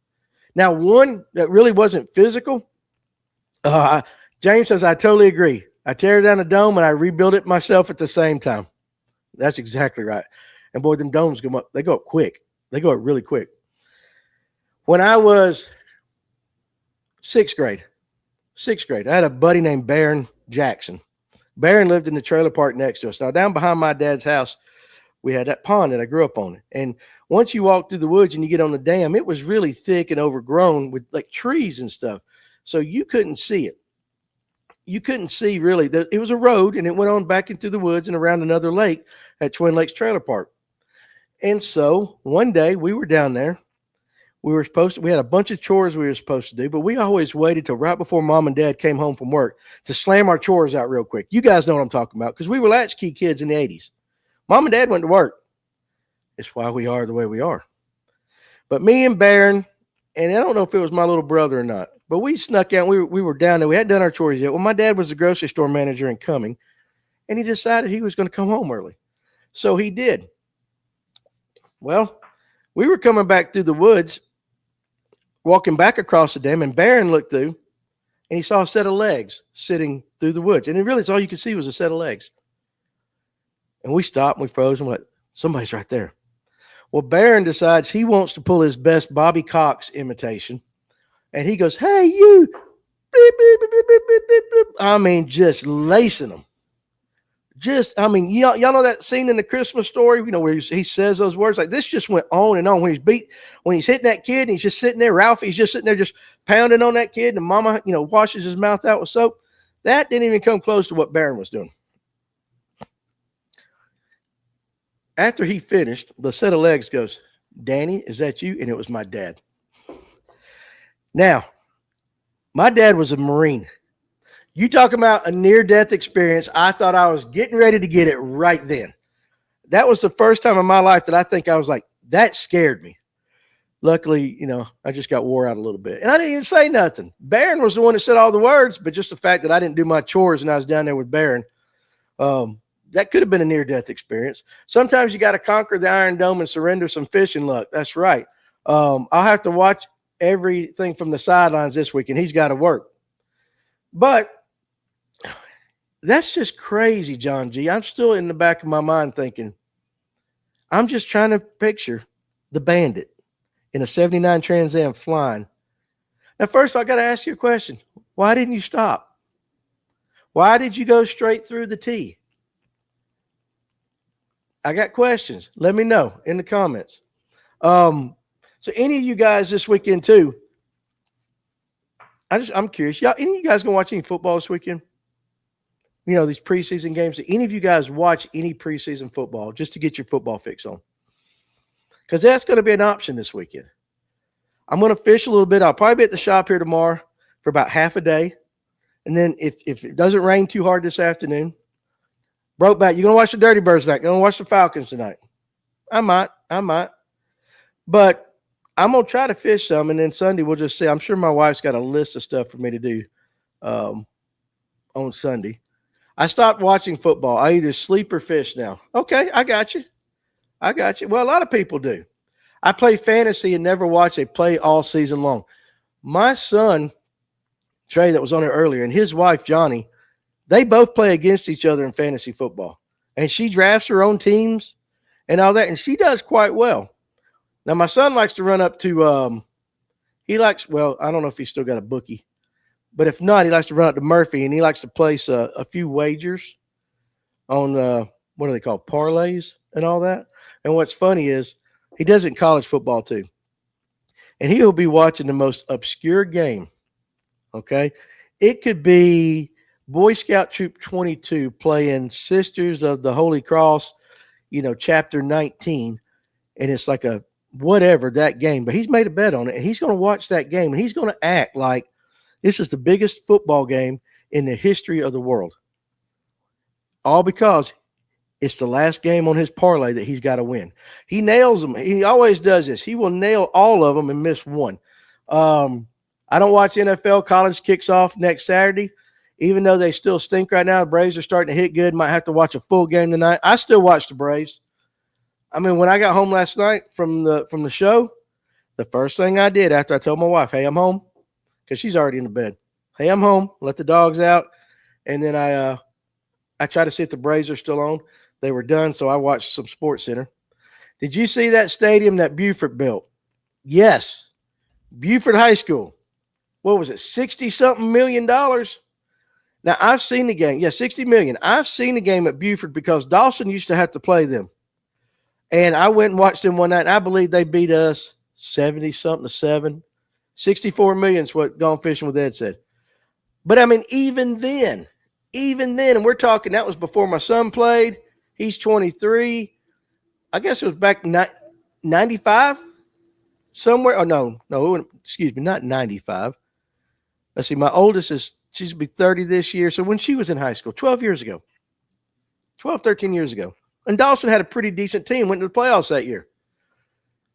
Now, one that really wasn't physical. James says, I totally agree. I tear down a dome and I rebuild it myself at the same time. That's exactly right. And boy, them domes go up. They go up quick. They go up really quick. When I was sixth grade, I had a buddy named Barron Jackson. Barron lived in the trailer park next to us. Now, down behind my dad's house, we had that pond that I grew up on. And once you walk through the woods and you get on the dam, it was really thick and overgrown with like trees and stuff. So you couldn't see it. You couldn't see really. It was a road and it went on back into the woods and around another lake at Twin Lakes Trailer Park. And so one day we were down there. We had a bunch of chores we were supposed to do, but we always waited till right before mom and dad came home from work to slam our chores out real quick. You guys know what I'm talking about, because we were latchkey kids in the 80s. Mom and dad went to work. It's why we are the way we are. But me and Barron, and I don't know if it was my little brother or not, but we snuck out. We were down there. We hadn't done our chores yet. Well, my dad was the grocery store manager in Cumming, and he decided he was going to come home early. So he did. Well, we were coming back through the woods, walking back across the dam, and Barron looked through, and he saw a set of legs sitting through the woods. And really, all you could see was a set of legs. And we stopped, and we froze, and we're like, somebody's right there. Well, Barron decides he wants to pull his best Bobby Cox imitation. And he goes, hey, you. Beep, beep, beep, beep, beep, beep, beep. I mean, just lacing them. Y'all know that scene in the Christmas Story, where he says those words. Like, this just went on and on. When he's hitting that kid and he's just sitting there, Ralphie's just sitting there just pounding on that kid, and mama, washes his mouth out with soap. That didn't even come close to what Barron was doing. After he finished, the set of legs goes, Danny, is that you? And it was my dad. Now, my dad was a Marine. You talking about a near-death experience. I thought I was getting ready to get it right then. That was the first time in my life that I think I was like, that scared me. Luckily, I just got wore out a little bit. And I didn't even say nothing. Barron was the one that said all the words, but just the fact that I didn't do my chores and I was down there with Barron, that could have been a near-death experience. Sometimes you got to conquer the Iron Dome and surrender some fishing luck. That's right. I'll have to watch everything from the sidelines this week, and he's got to work. But That's just crazy, John G. I'm still in the back of my mind thinking, I'm just trying to picture the Bandit in a 79 Trans Am flying. Now, first, I got to ask you a question. Why didn't you stop? Why did you go straight through the T? I got questions. Let me know in the comments. So any of you guys this weekend too, I'm curious. Y'all, any of you guys gonna watch any football this weekend? You know, these preseason games. Do any of you guys watch any preseason football just to get your football fix on? Because that's going to be an option this weekend. I'm going to fish a little bit. I'll probably be at the shop here tomorrow for about half a day. And then if it doesn't rain too hard this afternoon, Brokeback, you're going to watch the Dirty Birds tonight. You're going to watch the Falcons tonight. I might. But I'm going to try to fish some, and then Sunday we'll just see. I'm sure my wife's got a list of stuff for me to do on Sunday. I stopped watching football. I either sleep or fish now. Okay, I got you. Well, a lot of people do. I play fantasy and never watch a play all season long. My son, Trey, that was on there earlier, and his wife, Johnny, they both play against each other in fantasy football. And she drafts her own teams and all that, and she does quite well. Now, my son likes to run up to I don't know if he's still got a bookie. But if not, he likes to run out to Murphy, and he likes to place a few wagers on, what are they called, parlays and all that. And what's funny is he does it in college football too. And he'll be watching the most obscure game, okay? It could be Boy Scout Troop 22 playing Sisters of the Holy Cross, chapter 19, and it's like a whatever that game. But he's made a bet on it, and he's going to watch that game, and he's going to act like this is the biggest football game in the history of the world. All because it's the last game on his parlay that he's got to win. He nails them. He always does this. He will nail all of them and miss one. I don't watch NFL. College kicks off next Saturday. Even though they still stink right now, the Braves are starting to hit good. Might have to watch a full game tonight. I still watch the Braves. I mean, when I got home last night from the show, the first thing I did after I told my wife, hey, I'm home, because she's already in the bed. Hey, I'm home. Let the dogs out. And then I try to see if the Braves are still on. They were done, so I watched some Sports Center. Did you see that stadium that Buford built? Yes. Buford High School. What was it, 60-something million dollars? Now, I've seen the game. Yeah, 60 million. I've seen the game at Buford because Dawson used to have to play them. And I went and watched them one night, and I believe they beat us 70-something to 7. 64 million is what Gone Fishing with Ed said. But, I mean, even then, and we're talking, that was before my son played. He's 23. I guess it was back 95 somewhere. Oh, no, excuse me, not 95. Let's see, my oldest she's going to be 30 this year. So when she was in high school, 13 years ago. And Dawson had a pretty decent team, went to the playoffs that year.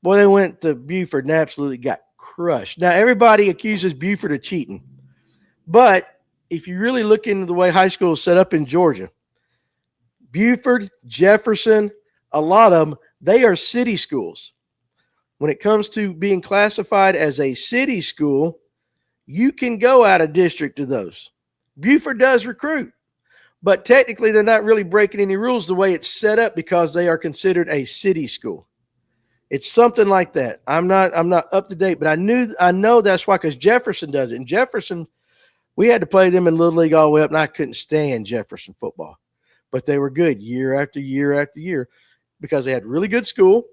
Boy, they went to Buford and absolutely got crushed. Now, everybody accuses Buford of cheating. But if you really look into the way high school is set up in Georgia, Buford, Jefferson, a lot of them, they are city schools. When it comes to being classified as a city school, you can go out of district to those. Buford does recruit, but technically they're not really breaking any rules the way it's set up because they are considered a city school. It's something like that. I'm not up to date, but I know that's why, because Jefferson does it. And Jefferson, we had to play them in Little League all the way up, and I couldn't stand Jefferson football. But they were good year after year after year because they had really good school,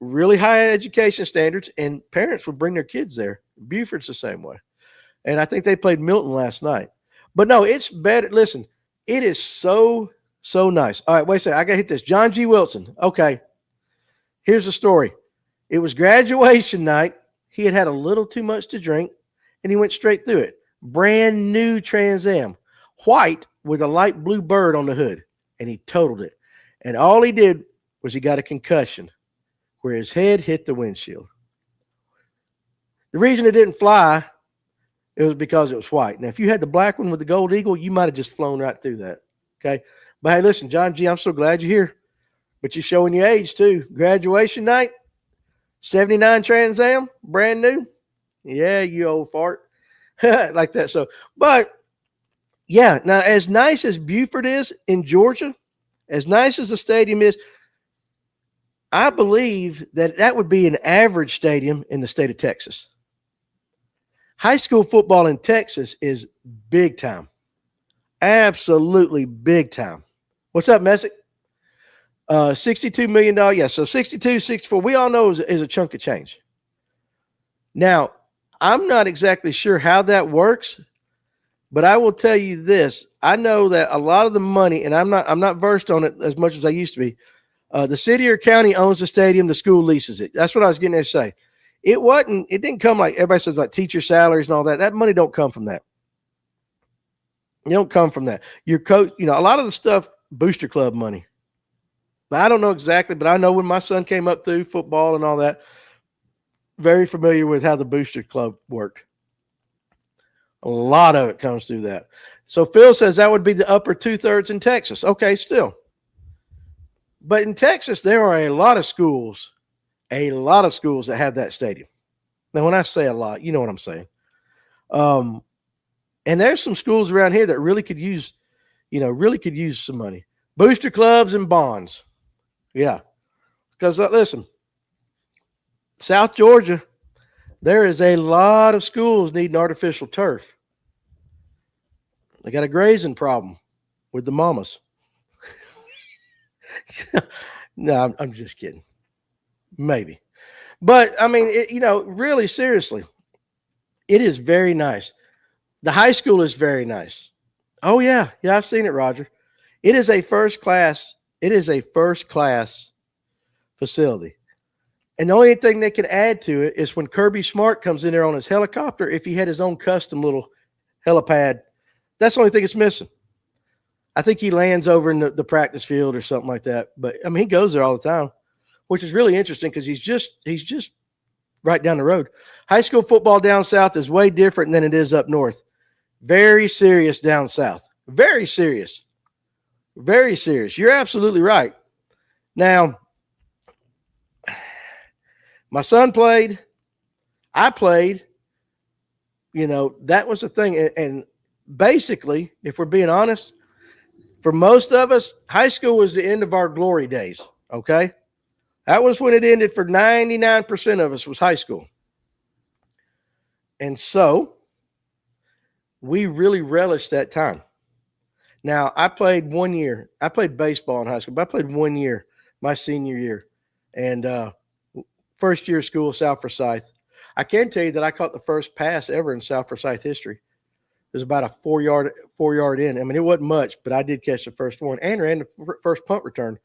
really high education standards, and parents would bring their kids there. Buford's the same way. And I think they played Milton last night. But no, it's better. Listen, it is so nice. All right, wait a second. I got to hit this. John G. Wilson. Okay, here's the story. It was graduation night. He had a little too much to drink, and he went straight through it. Brand new Trans Am, white with a light blue bird on the hood, and he totaled it. And all he did was he got a concussion where his head hit the windshield. The reason it didn't fly, it was because it was white. Now, if you had the black one with the gold eagle, you might have just flown right through that. Okay. But hey, listen, John G., I'm so glad you're here. But you're showing your age too. Graduation night, 79 Trans Am, brand new. Yeah, you old fart. Like that. So, but Yeah. Now, as nice as Buford is in Georgia, as nice as the stadium is, I believe that that would be an average stadium in the state of Texas. High school football in Texas is big time. Absolutely big time. What's up, Messick? $62 million. Yeah, so 62, 64. We all know is a chunk of change. Now, I'm not exactly sure how that works, but I will tell you this. I know that a lot of the money, and I'm not versed on it as much as I used to be. The city or county owns the stadium, the school leases it. That's what I was getting there to say. It didn't come like everybody says about teacher salaries and all that. That money don't come from that. You don't come from that. Your coach, a lot of the stuff, booster club money. I don't know exactly, but I know when my son came up through football and all that, very familiar with how the booster club worked. A lot of it comes through that. So Phil says that would be the upper 2/3 in Texas. Okay, still. But in Texas, there are a lot of schools that have that stadium. Now, when I say a lot, you know what I'm saying. And there's some schools around here that really could use some money. Booster clubs and bonds. Yeah. Because listen, South Georgia, there is a lot of schools needing artificial turf. They got a grazing problem with the mamas. No, I'm just kidding. Maybe. But, I mean, really seriously, it is very nice. The high school is very nice. Oh, yeah. Yeah, I've seen it, Roger. It is a first class facility. And the only thing they can add to it is when Kirby Smart comes in there on his helicopter, if he had his own custom little helipad, that's the only thing it's missing. I think he lands over in the practice field or something like that. But, I mean, he goes there all the time, which is really interesting because he's just right down the road. High school football down south is way different than it is up north. Very serious down south. Very serious. Very serious. You're absolutely right. Now, my son played. I played. That was the thing. And basically, if we're being honest, for most of us, high school was the end of our glory days, okay? That was when it ended for 99% of us was high school. And so we really relished that time. Now, I played 1 year. I played baseball in high school, but I played 1 year, my senior year. And first year of school, South Forsyth. I can tell you that I caught the first pass ever in South Forsyth history. It was about a 4-yard in. I mean, it wasn't much, but I did catch the first one and ran the first punt return.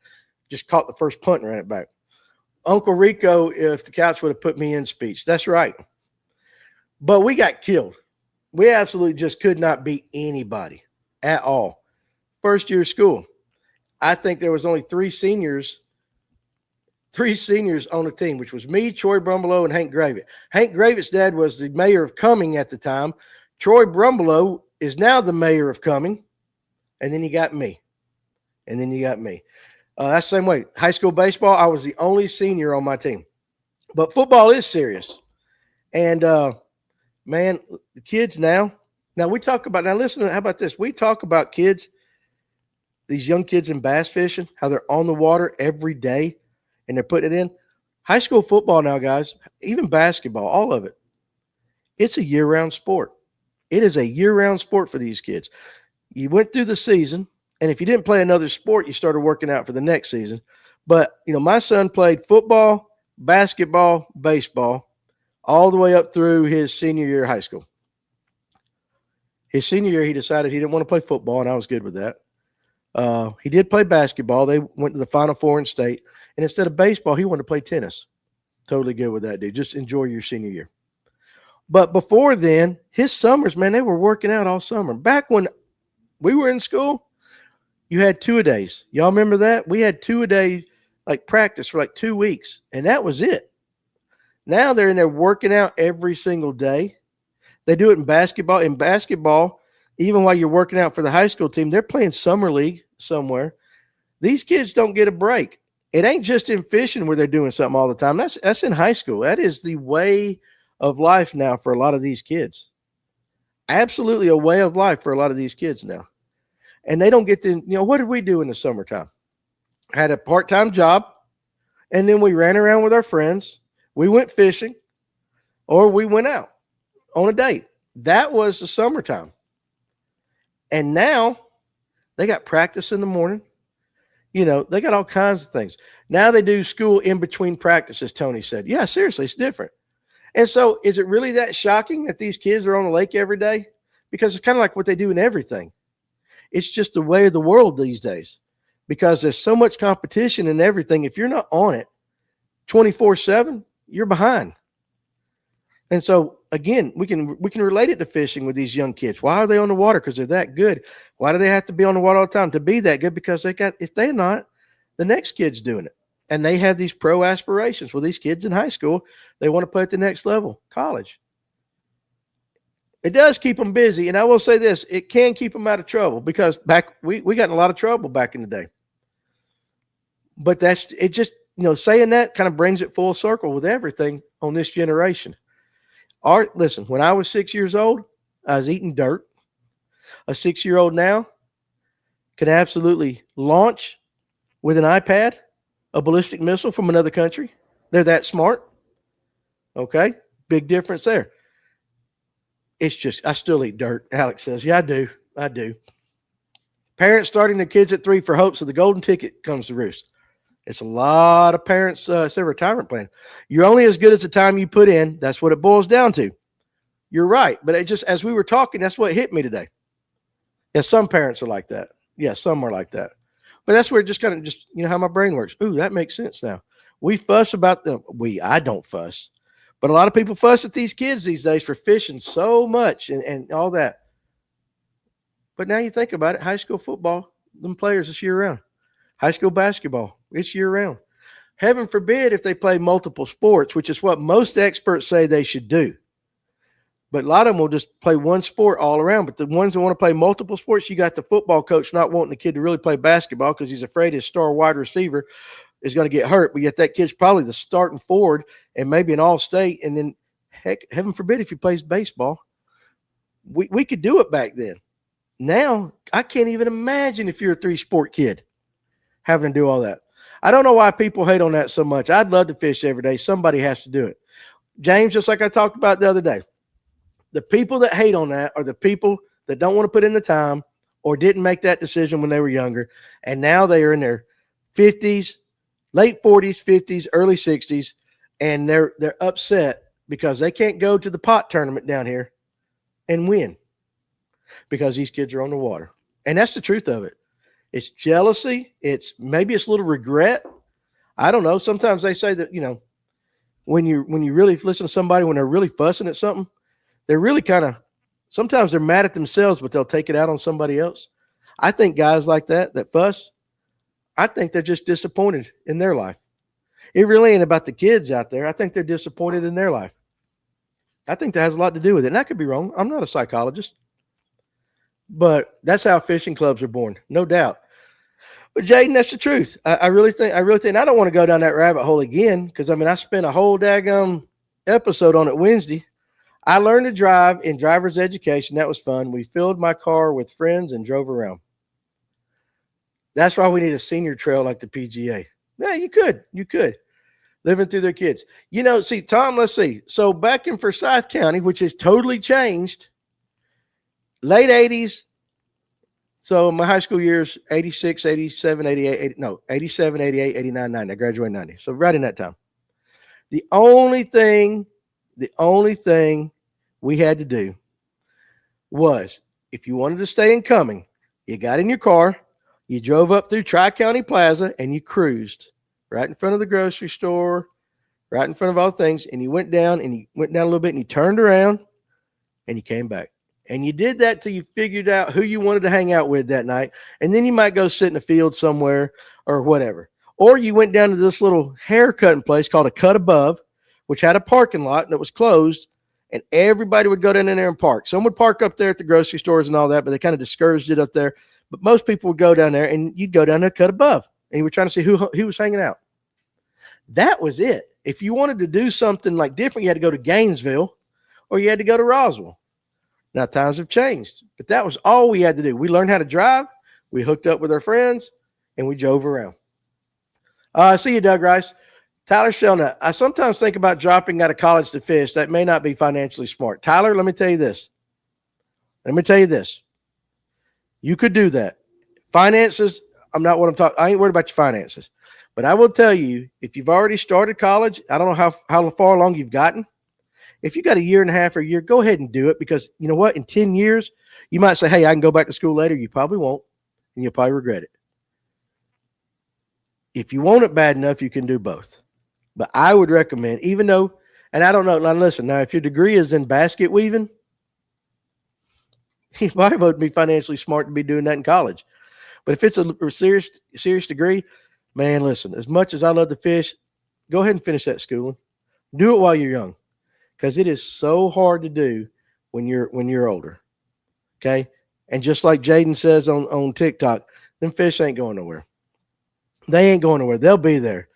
Just caught the first punt and ran it back. Uncle Rico, if the couch would have put me in speech. That's right. But we got killed. We absolutely just could not beat anybody at all. First year of school. I think there was only three seniors on the team, which was me, Troy Brumbelow, and Hank Gravett. Hank Gravett's dad was the mayor of Cumming at the time. Troy Brumbelow is now the mayor of Cumming. And then you got me. That's the same way. High school baseball, I was the only senior on my team. But football is serious. And, man, the kids now we talk about, now listen, how about this? We talk about kids, these young kids in bass fishing, how they're on the water every day and they're putting it in. High school football now, guys, even basketball, all of it, it's a year-round sport. It is a year-round sport for these kids. You went through the season, and if you didn't play another sport, you started working out for the next season. But, my son played football, basketball, baseball, all the way up through his senior year of high school. His senior year, he decided he didn't want to play football, and I was good with that. He did play basketball. They went to the Final Four in state. And instead of baseball, he wanted to play tennis. Totally good with that, dude. Just enjoy your senior year. But before then, his summers, man, they were working out all summer. Back when we were in school, you had 2-a-days. Y'all remember that? We had 2-a-day like practice for like 2 weeks, and that was it. Now they're in there working out every single day. They do it in basketball. In basketball, even while you're working out for the high school team, they're playing summer league somewhere. These kids don't get a break. It ain't just in fishing where they're doing something all the time. That's in high school. That is the way of life now for a lot of these kids. absolutely a way of life for a lot of these kids now. And they don't get to, what did we do in the summertime? Had a part-time job, and then we ran around with our friends. We went fishing, or we went out on a date. That was the summertime. And now they got practice in the morning. They got all kinds of things. Now they do school in between practices, Tony said. Yeah, seriously, it's different. And so is it really that shocking that these kids are on the lake every day? Because it's kind of like what they do in everything. It's just the way of the world these days, because there's so much competition in everything. If you're not on it 24/7, you're behind. And so again, we can relate it to fishing with these young kids. Why are they on the water? Because they're that good. Why do they have to be on the water all the time? To be that good, because if they're not, the next kid's doing it. And they have these pro aspirations. Well, these kids in high school, they want to play at the next level, college. It does keep them busy. And I will say this, it can keep them out of trouble, because we got in a lot of trouble back in the day. But saying that kind of brings it full circle with everything on this generation. Listen, when I was 6 years old, I was eating dirt. A 6-year-old now can absolutely launch with an iPad a ballistic missile from another country. They're that smart. Okay, big difference there. It's just, I still eat dirt, Alex says. Yeah, I do. Parents starting their kids at 3 for hopes that the golden ticket comes to roost. It's a lot of parents say retirement plan. You're only as good as the time you put in. That's what it boils down to. You're right. But it just, as we were talking, that's what hit me today. Yeah, some parents are like that. Yeah, some are like that. But that's where it just kind of how my brain works. Ooh, that makes sense now. We fuss about them. I don't fuss. But a lot of people fuss at these kids these days for fishing so much and all that. But now you think about it, high school football, them players this year round. High school basketball, it's year round. Heaven forbid if they play multiple sports, which is what most experts say they should do. But a lot of them will just play one sport all around. But the ones that want to play multiple sports, you got the football coach not wanting the kid to really play basketball because he's afraid his star wide receiver is going to get hurt. But yet that kid's probably the starting forward and maybe an all-state. And then, heck, heaven forbid if he plays baseball. We could do it back then. Now, I can't even imagine if you're a 3-sport kid having to do all that. I don't know why people hate on that so much. I'd love to fish every day. Somebody has to do it. James, just like I talked about the other day, the people that hate on that are the people that don't want to put in the time or didn't make that decision when they were younger. And now they are in their 50s, late 40s, 50s, early 60s, and they're upset because they can't go to the pot tournament down here and win because these kids are on the water. And that's the truth of it. It's jealousy. Maybe it's a little regret. I don't know. Sometimes they say that, when you really listen to somebody, when they're really fussing at something, they're really sometimes they're mad at themselves, but they'll take it out on somebody else. I think guys like that fuss, I think they're just disappointed in their life. It really ain't about the kids out there. I think they're disappointed in their life. I think that has a lot to do with it. And I could be wrong. I'm not a psychologist. But that's how fishing clubs are born, no doubt. But Jaden, that's the truth. I really think, and I don't want to go down that rabbit hole again because, I spent a whole daggum episode on it Wednesday. I learned to drive in driver's education. That was fun. We filled my car with friends and drove around. That's why we need a senior trail like the PGA. Yeah, you could. Living through their kids. See, Tom, let's see. So back in Forsyth County, which has totally changed, late 80s. So my high school years, 86, 87, 88, 87, 88, 89, 90. I graduated 90. So right in that time. The only thing we had to do was, if you wanted to stay in Cumming, you got in your car, you drove up through Tri-County Plaza, and you cruised right in front of the grocery store, right in front of all things, and you went down a little bit, and you turned around, and you came back. And you did that till you figured out who you wanted to hang out with that night, and then you might go sit in a field somewhere or whatever. Or you went down to this little haircutting place called a Cut Above, which had a parking lot and it was closed, and everybody would go down in there and park. Some would park up there at the grocery stores and all that, but they kind of discouraged it up there. But most people would go down there, and you'd go down to Cut Above, and you were trying to see who was hanging out. That was it. If you wanted to do something like different, you had to go to Gainesville or you had to go to Roswell. Now, times have changed, but that was all we had to do. We learned how to drive, we hooked up with our friends, and we drove around. See you, Doug Rice. Tyler Shelnut, I sometimes think about dropping out of college to fish. That may not be financially smart. Tyler, let me tell you this. You could do that. Finances, I'm not what I'm talking. I ain't worried about your finances. But I will tell you, if you've already started college, I don't know how far along you've gotten. If you got a year and a half or a year, go ahead and do it, because you know what? In 10 years, you might say, hey, I can go back to school later. You probably won't, and you'll probably regret it. If you want it bad enough, you can do both. But I would recommend, even though, and I don't know, now listen, now if your degree is in basket weaving, you probably would be financially smart to be doing that in college. But if it's a serious degree, man, listen, as much as I love to fish, go ahead and finish that schooling. Do it while you're young, because it is so hard to do when you're older. Okay? And just like Jaden says on TikTok, them fish ain't going nowhere. They ain't going nowhere. They'll be there.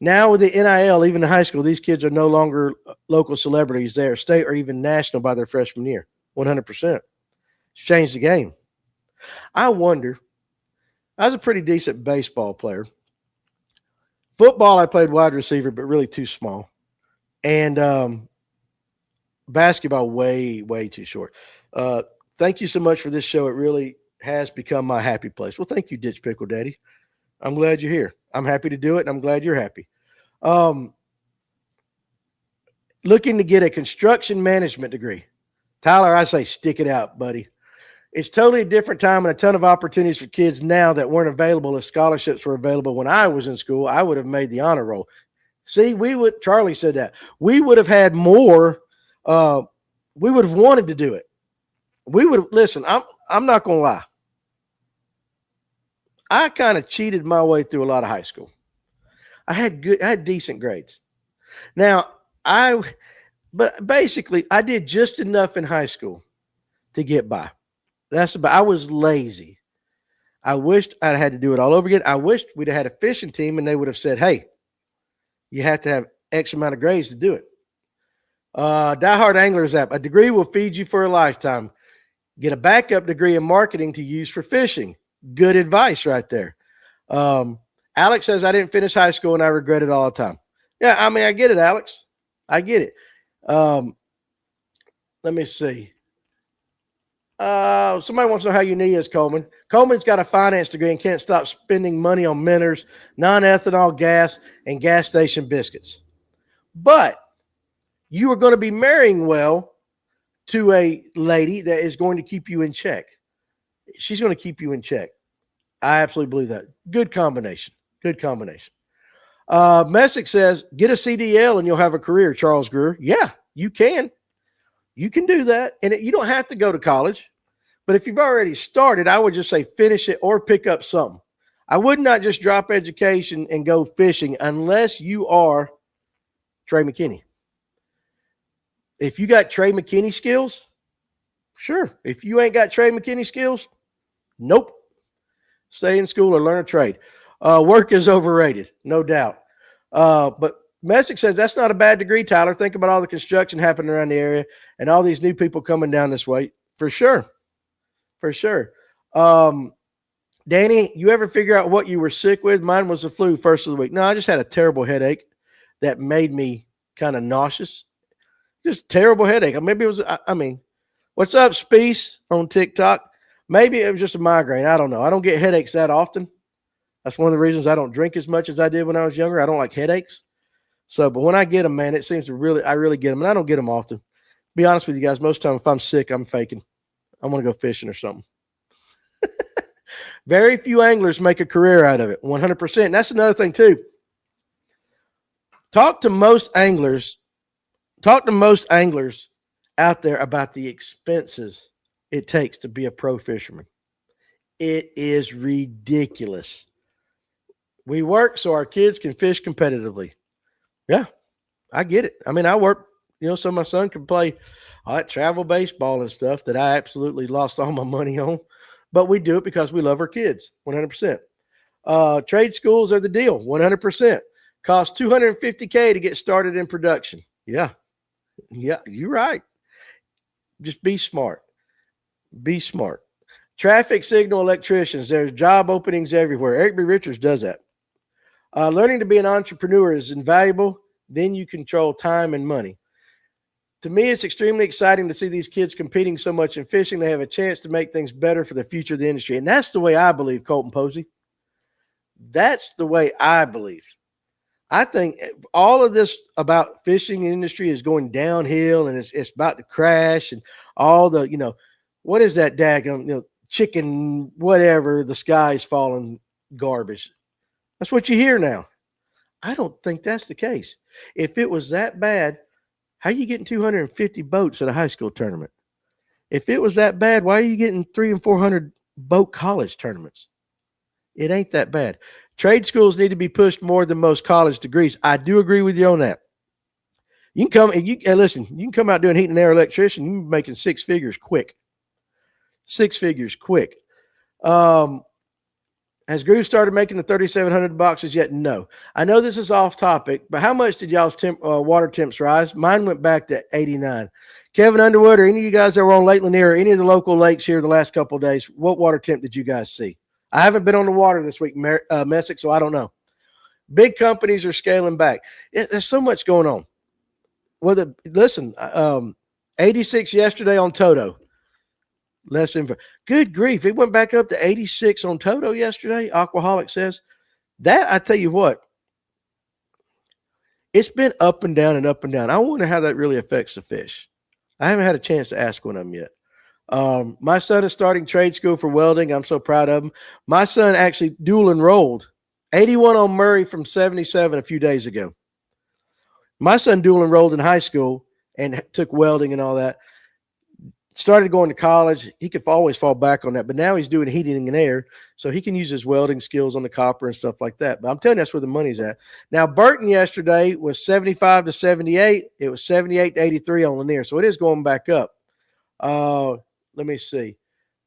Now with the NIL, even in high school, these kids are no longer local celebrities. They are state or even national by their freshman year. 100%. It's changed the game. I wonder, I was a pretty decent baseball player. Football, I played wide receiver, but really too small. And basketball, way, way too short. Thank you so much for this show. It really has become my happy place. Well, thank you, Ditch Pickle Daddy. I'm glad you're here. I'm happy to do it, and I'm glad you're happy. Looking to get a construction management degree. Tyler, I say stick it out, buddy. It's totally a different time and a ton of opportunities for kids now that weren't available if scholarships were available when I was in school. I would have made the honor roll. See, Charlie said that. We would have had more. We would have wanted to do it. Listen, I'm not going to lie. I kind of cheated my way through a lot of high school. I had decent grades. Now, but basically I did just enough in high school to get by. I was lazy. I wished I'd had to do it all over again. I wished we'd have had a fishing team and they would have said, hey, you have to have X amount of grades to do it. Diehard Anglers app. A degree will feed you for a lifetime. Get a backup degree in marketing to use for fishing. Good advice right there. Alex says, I didn't finish high school and I regret it all the time. Yeah, I mean, I get it, Alex. I get it. Let me see. Somebody wants to know how your knee is, Coleman. Coleman's got a finance degree and can't stop spending money on Mentors, non-ethanol gas, and gas station biscuits. But you are going to be marrying well to a lady that is going to keep you in check. She's going to keep you in check. I absolutely believe that. Good combination. Messick says, get a CDL and you'll have a career, Charles Greer. Yeah, you can. You can do that. And you don't have to go to college. But if you've already started, I would just say finish it or pick up something. I would not just drop education and go fishing unless you are Trey McKinney. If you got Trey McKinney skills, sure. If you ain't got Trey McKinney skills, nope. Stay in school or learn a trade. Work is overrated, no doubt. But Messick says that's not a bad degree, Tyler. Think about all the construction happening around the area and all these new people coming down this way. For sure. Danny, you ever figure out what you were sick with? Mine was the flu first of the week. No, I just had a terrible headache that made me kind of nauseous. Just terrible headache. Maybe it was, what's up, Speece on TikTok? Maybe it was just a migraine. I don't know. I don't get headaches that often. That's one of the reasons I don't drink as much as I did when I was younger. I don't like headaches. So, but when I get them, man, it seems to I really get them. And I don't get them often. Be honest with you guys, most of the time if I'm sick, I'm faking. I want to go fishing or something. Very few anglers make a career out of it, 100%. And that's another thing too. Talk to most anglers out there about the expenses it takes to be a pro fisherman. It is ridiculous. We work so our kids can fish competitively. Yeah, I get it. I mean, I work, so my son can play travel baseball and stuff that I absolutely lost all my money on. But we do it because we love our kids, 100%. Trade schools are the deal, 100%. Cost $250K to get started in production. Yeah, you're right. Just be smart. Be smart. Traffic signal electricians. There's job openings everywhere. Eric B. Richards does that. Learning to be an entrepreneur is invaluable. Then you control time and money. To me, it's extremely exciting to see these kids competing so much in fishing. They have a chance to make things better for the future of the industry. And that's the way I believe, Colton Posey. That's the way I believe. I think all of this about fishing industry is going downhill and it's about to crash and all the, what is that daggone, chicken, whatever, the sky's falling garbage. That's what you hear now. I don't think that's the case. If it was that bad, how are you getting 250 boats at a high school tournament? If it was that bad, why are you getting 300 and 400 boat college tournaments? It ain't that bad. Trade schools need to be pushed more than most college degrees. I do agree with you on that. You can come, you can come out doing heat and air electrician. You're making six figures quick. Has Groove started making the 3,700 boxes yet? No. I know this is off topic, but how much did y'all's water temps rise? Mine went back to 89. Kevin Underwood or any of you guys that were on Lake Lanier or any of the local lakes here the last couple of days, what water temp did you guys see? I haven't been on the water this week, Messick, so I don't know. Big companies are scaling back. There's so much going on. Well, listen, 86 yesterday on Toto. Less info. Good grief. It went back up to 86 on Toto yesterday. Aquaholic says that. I tell you what, it's been up and down and up and down. I wonder how that really affects the fish. I haven't had a chance to ask one of them yet. My son is starting trade school for welding. I'm so proud of him. My son actually dual enrolled 81 on Murray from 77 a few days ago. My son dual enrolled in high school and took welding and all that. Started going to college. He could always fall back on that, but now he's doing heating and air, so he can use his welding skills on the copper and stuff like that. But I'm telling you, that's where the money's at. Now, Burton yesterday was 75 to 78. It was 78 to 83 on Lanier, so it is going back up. Let me see.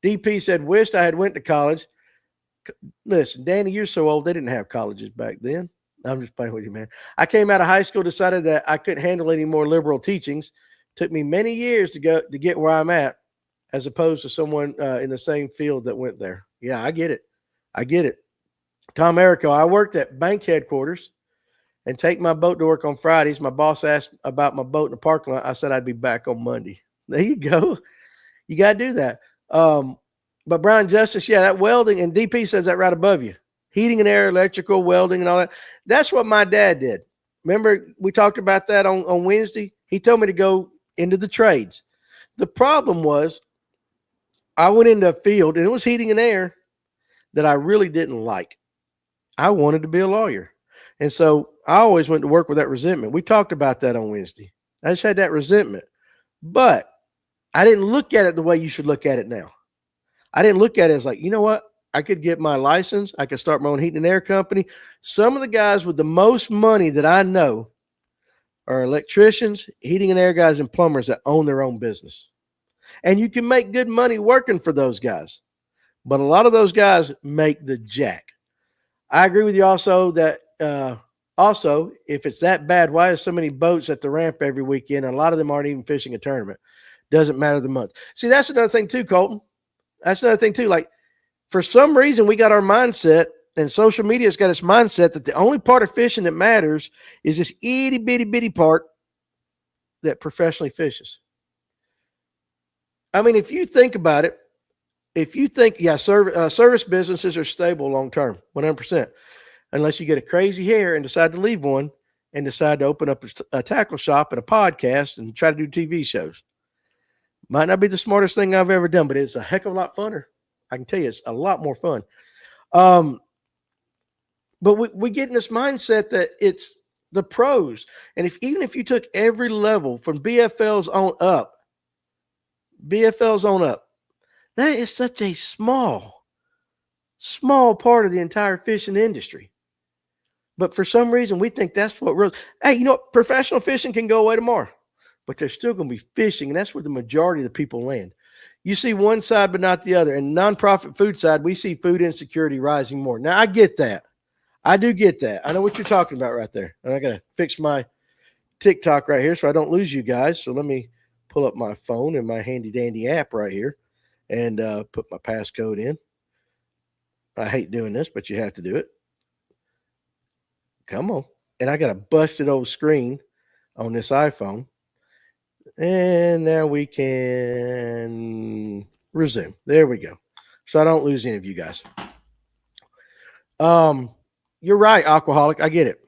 DP said, wished I had went to college. Listen, Danny, you're so old. They didn't have colleges back then. I'm just playing with you, man. I came out of high school, decided that I couldn't handle any more liberal teachings. Took me many years to get where I'm at, as opposed to someone in the same field that went there. Yeah, I get it. Tom Errico, I worked at bank headquarters and take my boat to work on Fridays. My boss asked about my boat in the parking lot. I said I'd be back on Monday. There you go. You got to do that. But Brian Justice, yeah, that welding, and DP says that right above you. Heating and air, electrical, welding, and all that. That's what my dad did. Remember, we talked about that on Wednesday? He told me to go into the trades. The problem was I went into a field, and it was heating and air that I really didn't like. I wanted to be a lawyer. And so I always went to work with that resentment. We talked about that on Wednesday. I just had that resentment. But I didn't look at it the way you should look at it now. I didn't look at it as like, you know what? I could get my license. I could start my own heating and air company. Some of the guys with the most money that I know are electricians, heating and air guys, and plumbers that own their own business. And you can make good money working for those guys. But a lot of those guys make the jack. I agree with you also that if it's that bad, why is so many boats at the ramp every weekend? And a lot of them aren't even fishing a tournament. Doesn't matter the month. See, that's another thing too, Colton. That's another thing too. Like, for some reason, we got our mindset, and social media's got its mindset that the only part of fishing that matters is this itty bitty part that professionally fishes. I mean, if you think about it, service businesses are stable long term, 100%, unless you get a crazy hair and decide to leave one and decide to open up a tackle shop and a podcast and try to do TV shows. Might not be the smartest thing I've ever done, but it's a heck of a lot funner. I can tell you, it's a lot more fun. But we get in this mindset that it's the pros. And even if you took every level from BFLs on up, that is such a small part of the entire fishing industry. But for some reason, we think that's what really, hey, you know what? Professional fishing can go away tomorrow, but there's still going to be fishing. And that's where the majority of the people land. You see one side, but not the other. And nonprofit food side, we see food insecurity rising more. Now, I get that. I do get that. I know what you're talking about right there. And I got to fix my TikTok right here so I don't lose you guys. So let me pull up my phone and my handy dandy app right here. and put my passcode in. I hate doing this, but you have to do it. Come on. And I got a busted old screen on this iPhone. And now we can resume. There we go. So I don't lose any of you guys. You're right, Aquaholic. I get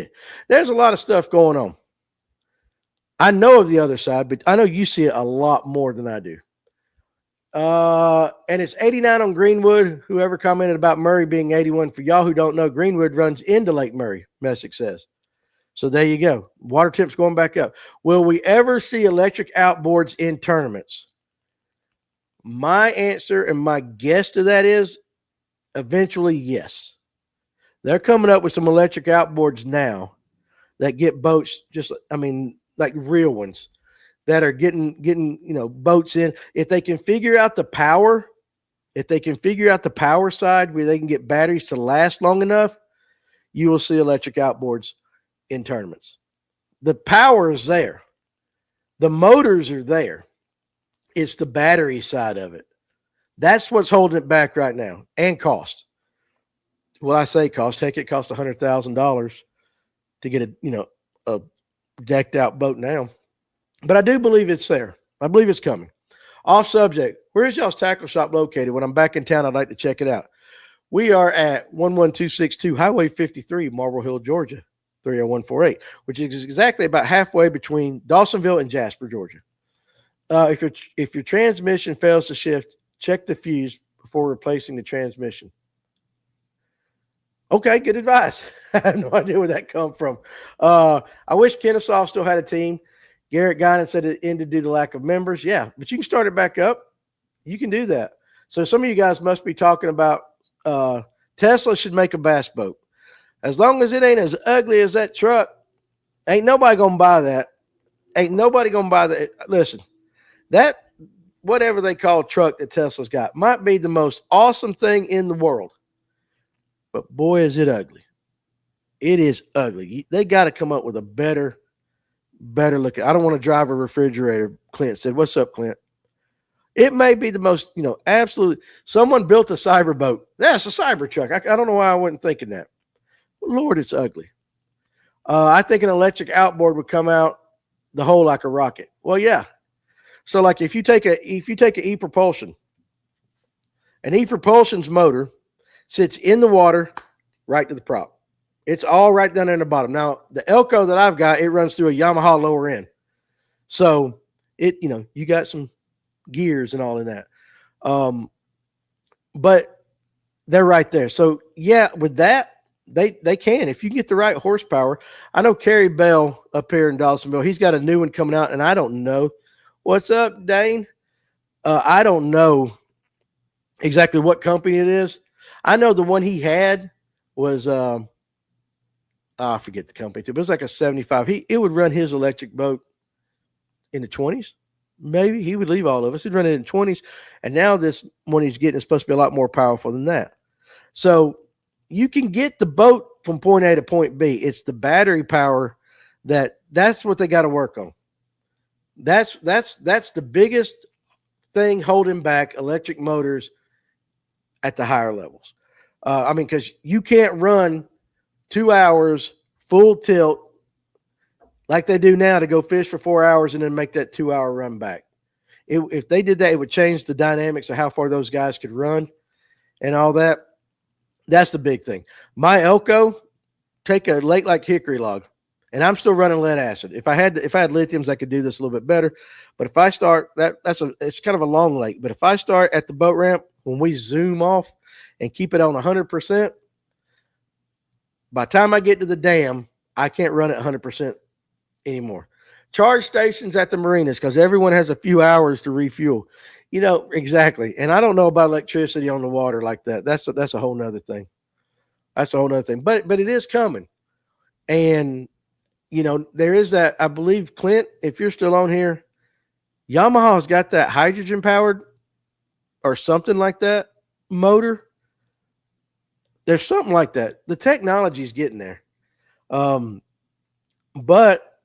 it. There's a lot of stuff going on. I know of the other side, but I know you see it a lot more than I do. And it's 89 on Greenwood. Whoever commented about Murray being 81. For y'all who don't know, Greenwood runs into Lake Murray, Messick says. So there you go. Water temps going back up. Will we ever see electric outboards in tournaments? My answer and my guess to that is eventually yes. They're coming up with some electric outboards now that get boats like real ones that are getting boats in. If they can figure out the power side where they can get batteries to last long enough, you will see electric outboards in tournaments. The power is there. The motors are there. It's the battery side of it. That's what's holding it back right now. And cost. Well, I say cost. Heck, it costs $100,000 to get a decked out boat now. But I do believe it's there. I believe it's coming. Off subject. Where's y'all's tackle shop located? When I'm back in town, I'd like to check it out. We are at 11262 Highway 53, Marble Hill, Georgia, 30148, which is exactly about halfway between Dawsonville and Jasper, Georgia. If your transmission fails to shift, check the fuse before replacing the transmission. Okay, good advice. I have no idea where that come from. I wish Kennesaw still had a team. Garrett Guinan said it ended due to lack of members. Yeah, but you can start it back up. You can do that. So some of you guys must be talking about Tesla should make a bass boat. As long as it ain't as ugly as that truck, ain't nobody going to buy that. Ain't nobody going to buy that. Listen, that whatever they call truck that Tesla's got might be the most awesome thing in the world. But boy, is it ugly. It is ugly. They got to come up with a better looking. I don't want to drive a refrigerator, Clint said. What's up, Clint? It may be the most, absolutely. Someone built a cyber boat. That's a cyber truck. I don't know why I wasn't thinking that. Lord, it's ugly. I think an electric outboard would come out the hole like a rocket. Well, yeah. So like if you take an e-propulsion, an e-propulsion's motor sits in the water right to the prop. It's all right down there in the bottom. Now, the Elko that I've got, it runs through a Yamaha lower end. So you got some gears and all in that. But they're right there. So yeah, with that, they can, if you get the right horsepower. I know Kerry Bell up here in Dawsonville, he's got a new one coming out, and I don't know. What's up, Dane? I don't know exactly what company it is. I know the one he had was I forget the company too, but it was like a 75. It would run his electric boat in the 20s. Maybe he would leave all of us. He'd run it in 20s. And now this one he's getting is supposed to be a lot more powerful than that. So you can get the boat from point A to point B. It's the battery power that's what they got to work on. That's the biggest thing holding back electric motors at the higher levels. Because you can't run 2 hours full tilt like they do now to go fish for 4 hours and then make that 2 hour run back. If they did that, it would change the dynamics of how far those guys could run and all that. That's the big thing. My Elko, take a lake like hickory log, and I'm still running lead acid. If I had lithiums, I could do this a little bit better. But if I start it's kind of a long lake. But if I start at the boat ramp, when we zoom off and keep it on 100%, by the time I get to the dam, I can't run it 100% anymore. Charge stations at the marinas, because everyone has a few hours to refuel. Exactly. And I don't know about electricity on the water like that. That's a whole nother thing. That's a whole nother thing. But it is coming. And, there is that, I believe, Clint, if you're still on here, Yamaha's got that hydrogen powered or something like that motor. There's something like that. The technology is getting there. But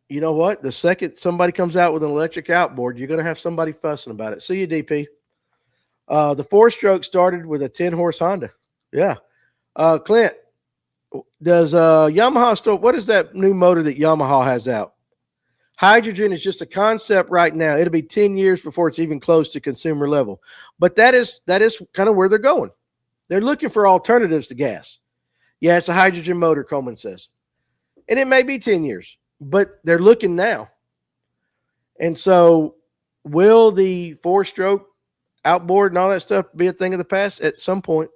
you know what? The second somebody comes out with an electric outboard, you're going to have somebody fussing about it. See you, DP. The 4-stroke started with a 10-horse Honda. Yeah. Clint, does Yamaha still, what is that new motor that Yamaha has out? Hydrogen is just a concept right now. It'll be 10 years before it's even close to consumer level. But that is kind of where they're going. They're looking for alternatives to gas. Yeah, it's a hydrogen motor, Coleman says. And it may be 10 years, but they're looking now. And so will the 4-stroke outboard and all that stuff be a thing of the past at some point?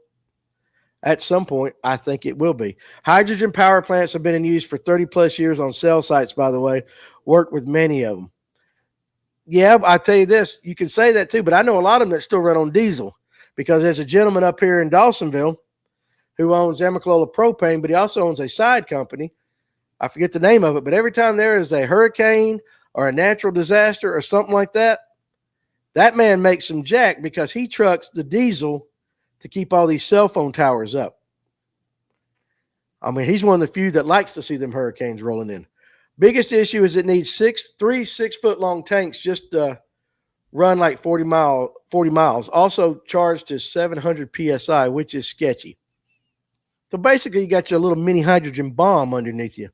At some point, I think it will be. Hydrogen power plants have been in use for 30 plus years on cell sites, by the way. Worked with many of them. Yeah, I tell you this, you can say that too, but I know a lot of them that still run on diesel because there's a gentleman up here in Dawsonville who owns Amicalola Propane, but he also owns a side company. I forget the name of it, but every time there is a hurricane or a natural disaster or something like that, that man makes some jack because he trucks the diesel to keep all these cell phone towers up. I mean, he's one of the few that likes to see them hurricanes rolling in. Biggest issue is it needs 3 6-foot-long tanks just to run like 40 miles. Also charged to 700 PSI, which is sketchy. So basically, you got your little mini hydrogen bomb underneath you.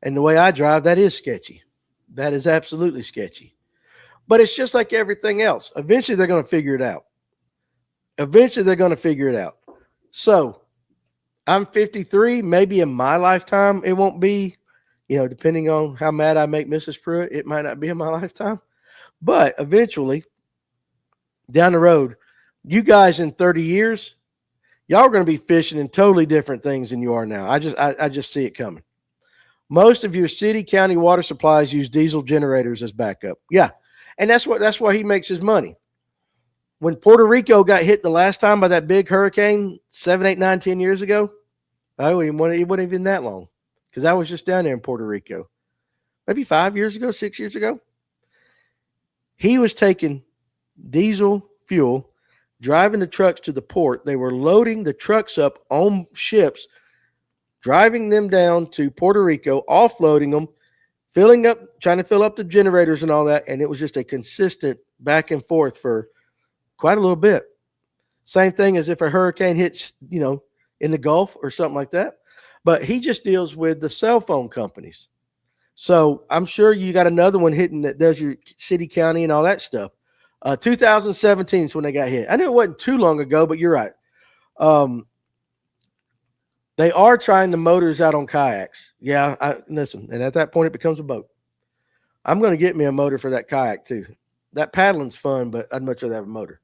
And the way I drive, that is sketchy. That is absolutely sketchy. But it's just like everything else. Eventually, they're going to figure it out. So I'm 53. Maybe in my lifetime, it won't be, depending on how mad I make Mrs. Pruitt, it might not be in my lifetime. But eventually, down the road, you guys in 30 years, y'all are going to be fishing in totally different things than you are now. I just see it coming. Most of your city, county water supplies use diesel generators as backup. Yeah, and that's why he makes his money. When Puerto Rico got hit the last time by that big hurricane 7, 8, 9, 10 years ago, it wasn't even that long because I was just down there in Puerto Rico. Maybe 5 years ago, 6 years ago. He was taking diesel fuel, driving the trucks to the port. They were loading the trucks up on ships, driving them down to Puerto Rico, offloading them, trying to fill up the generators and all that. And it was just a consistent back and forth for quite a little bit. Same thing as if a hurricane hits, in the Gulf or something like that. But he just deals with the cell phone companies. So I'm sure you got another one hitting that does your city, county, and all that stuff. 2017 is when they got hit. I knew it wasn't too long ago, but you're right. They are trying the motors out on kayaks. Yeah, listen, and at that point, it becomes a boat. I'm going to get me a motor for that kayak too. That paddling's fun, but I'd much rather have a motor.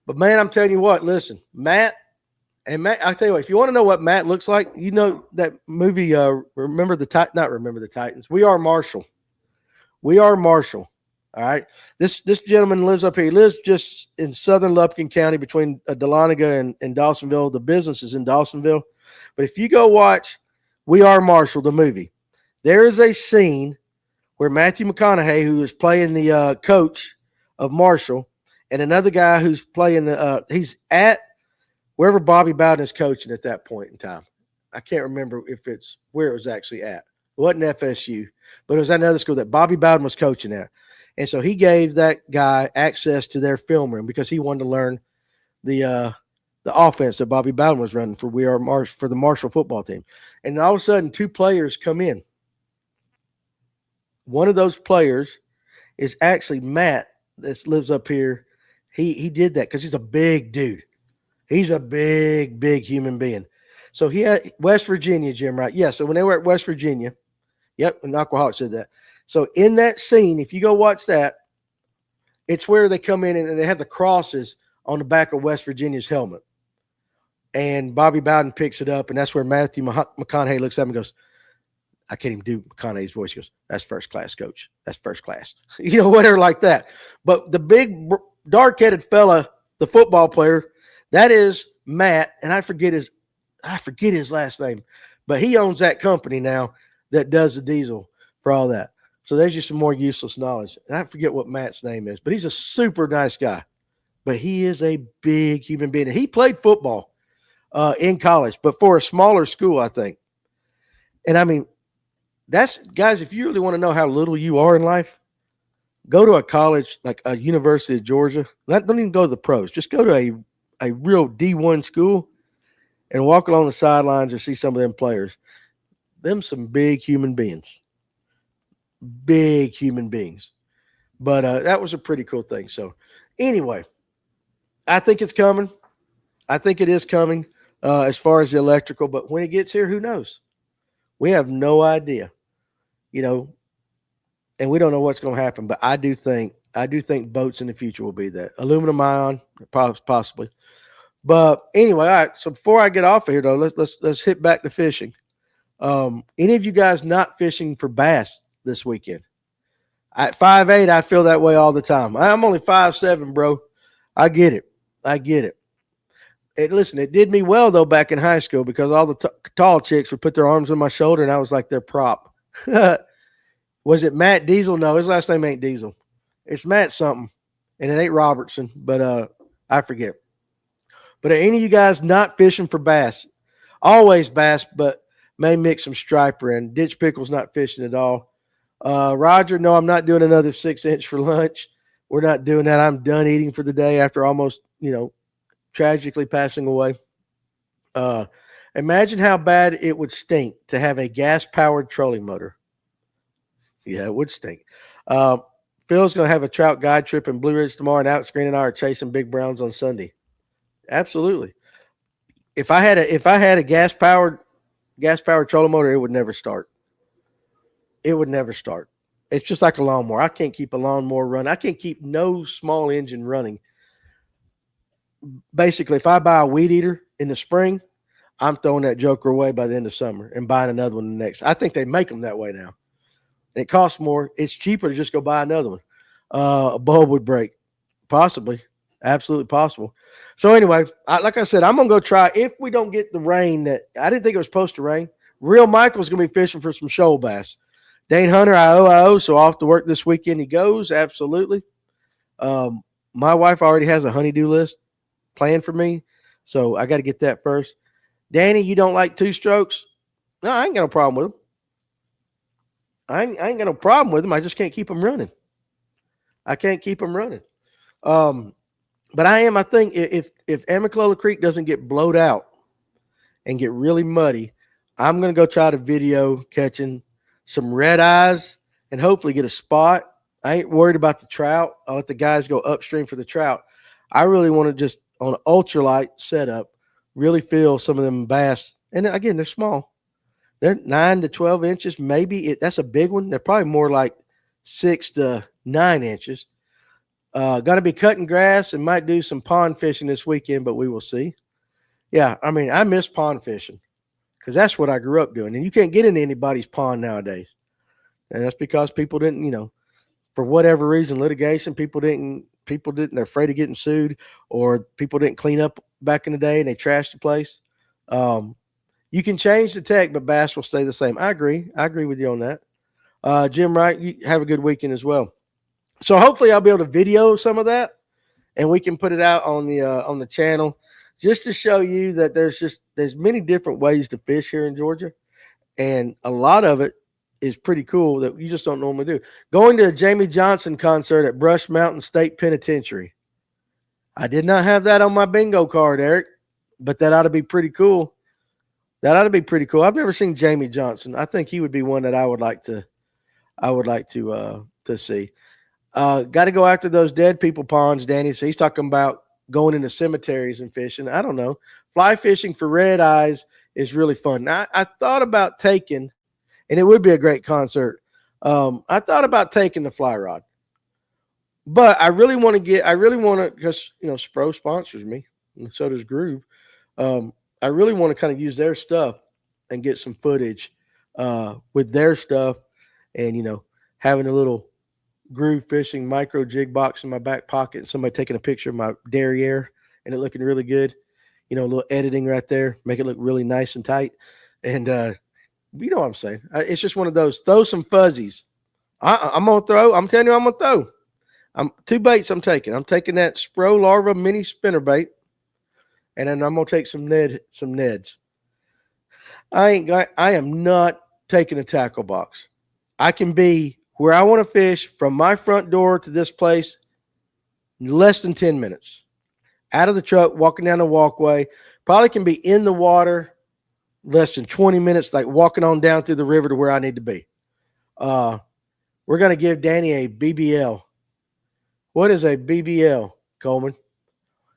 But, man, I'm telling you what, listen, Matt, I'll tell you what, if you want to know what Matt looks like, that movie, not Remember the Titans, We Are Marshall. All right? This gentleman lives up here. He lives just in southern Lupkin County between Dahlonega and Dawsonville. The business is in Dawsonville. But if you go watch We Are Marshall, the movie, there is a scene where Matthew McConaughey, who is playing the coach of Marshall, and another guy who's playing he's at wherever Bobby Bowden is coaching at that point in time. I can't remember if it's where it was actually at. It wasn't FSU, but it was at another school that Bobby Bowden was coaching at. And so he gave that guy access to their film room because he wanted to learn the offense that Bobby Bowden was running for for the Marshall football team. And all of a sudden, 2 players come in. One of those players is actually Matt that lives up here. He did that because he's a big dude. He's a big, big human being. So he had West Virginia, Jim, right? Yeah, so when they were at West Virginia, yep, and Aquahawk said that. So in that scene, if you go watch that, it's where they come in and they have the crosses on the back of West Virginia's helmet. And Bobby Bowden picks it up, and that's where Matthew McConaughey looks up and goes, I can't even do McConaughey's voice. He goes, that's first class, coach. That's first class. Whatever like that. But the big dark-headed fella, the football player, that is Matt, and I forget his last name, but he owns that company now that does the diesel for all that. So there's just some more useless knowledge. And I forget what Matt's name is, but he's a super nice guy. But he is a big human being. He played football in college, but for a smaller school, I think. And I mean, that's, guys, if you really want to know how little you are in life, go to a college like a University of Georgia. Don't even go to the pros. Just go to a real D1 school and walk along the sidelines and see some of them players. Them some big human beings. Big human beings. But that was a pretty cool thing. So anyway, I think it's coming. I think it is coming as far as the electrical. But when it gets here, who knows? We have no idea. You know, and we don't know what's going to happen. But I do think boats in the future will be that aluminum ion, possibly. But anyway, all right. So before I get off of here, though, let's hit back to fishing. Any of you guys not fishing for bass this weekend? At 5'8", I feel that way all the time. I'm only 5'7", bro. I get it. Listen, it did me well though back in high school because all the tall chicks would put their arms on my shoulder and I was like their prop. Was it Matt Diesel? No, his last name ain't Diesel. It's Matt something, and it ain't Robertson, but I forget. But are any of you guys not fishing for bass? Always bass, but may mix some striper in. Ditch Pickle's not fishing at all. Roger, no, I'm not doing another 6-inch for lunch. We're not doing that. I'm done eating for the day after almost, tragically passing away. Imagine how bad it would stink to have a gas-powered trolling motor. Yeah, it would stink. Phil's going to have a trout guide trip in Blue Ridge tomorrow, and Outscreen and I are chasing big browns on Sunday. Absolutely. If I had a gas-powered trolling motor, it would never start. It would never start. It's just like a lawnmower. I can't keep a lawnmower running. I can't keep no small engine running. Basically, if I buy a weed eater in the spring, I'm throwing that joker away by the end of summer and buying another one the next. I think they make them that way now. And it costs more. It's cheaper to just go buy another one. A bulb would break. Possibly. Absolutely possible. So anyway, like I said, I'm going to go try. If we don't get the rain that – I didn't think it was supposed to rain. Real Michael's going to be fishing for some shoal bass. Dane Hunter, I owe, so off to work this weekend he goes. Absolutely. My wife already has a honey-do list planned for me, so I got to get that first. Danny, you don't like two strokes? No, I ain't got no problem with them. I ain't got no problem with them. I just can't keep them running. I can't keep them running. But I think if Amicalola Creek doesn't get blowed out and get really muddy, I'm going to go try to video catching some red eyes and hopefully get a spot. I ain't worried about the trout. I'll let the guys go upstream for the trout. I really want to just, on an ultralight setup, really feel some of them bass. And again, they're small. They're 9 to 12 inches. Maybe that's a big one. They're probably more like 6 to 9 inches. Got to be cutting grass and might do some pond fishing this weekend, but we will see. Yeah, I mean, I miss pond fishing because that's what I grew up doing. And you can't get into anybody's pond nowadays. And that's because people didn't, for whatever reason, litigation, people didn't, they're afraid of getting sued, or people didn't clean up back in the day and they trashed the place. You can change the tech, but bass will stay the same. I agree with you on that. Jim Wright, you have a good weekend as well. So hopefully I'll be able to video some of that and we can put it out on the channel just to show you that there's many different ways to fish here in Georgia. And a lot of it is pretty cool that you just don't normally do. Going to a Jamie Johnson concert at Brush Mountain State Penitentiary. I did not have that on my bingo card, Eric, but that ought to be pretty cool. I've never seen Jamie Johnson. I think he would be one that I would like to see. Got to go after those dead people ponds, Danny. So he's talking about going into cemeteries and fishing. I don't know. Fly fishing for red eyes is really fun. Now, I thought about taking, and it would be a great concert. I thought about taking the fly rod, but I really want to, because, Spro sponsors me and so does Groove. I really want to kind of use their stuff and get some footage with their stuff and, having a little Groove fishing micro jig box in my back pocket and somebody taking a picture of my derriere and it looking really good. A little editing right there, make it look really nice and tight. And you know what I'm saying? It's just one of those, throw some fuzzies. I'm going to throw, I'm telling you, I'm going to throw. Two baits I'm taking. I'm taking that Spro Larva mini spinnerbait. And then I'm going to take some Neds. I am not taking a tackle box. I can be where I want to fish from my front door to this place, less than 10 minutes. Out of the truck, walking down the walkway, probably can be in the water less than 20 minutes, like walking on down through the river to where I need to be. We're going to give Danny a BBL. What is a BBL, Coleman?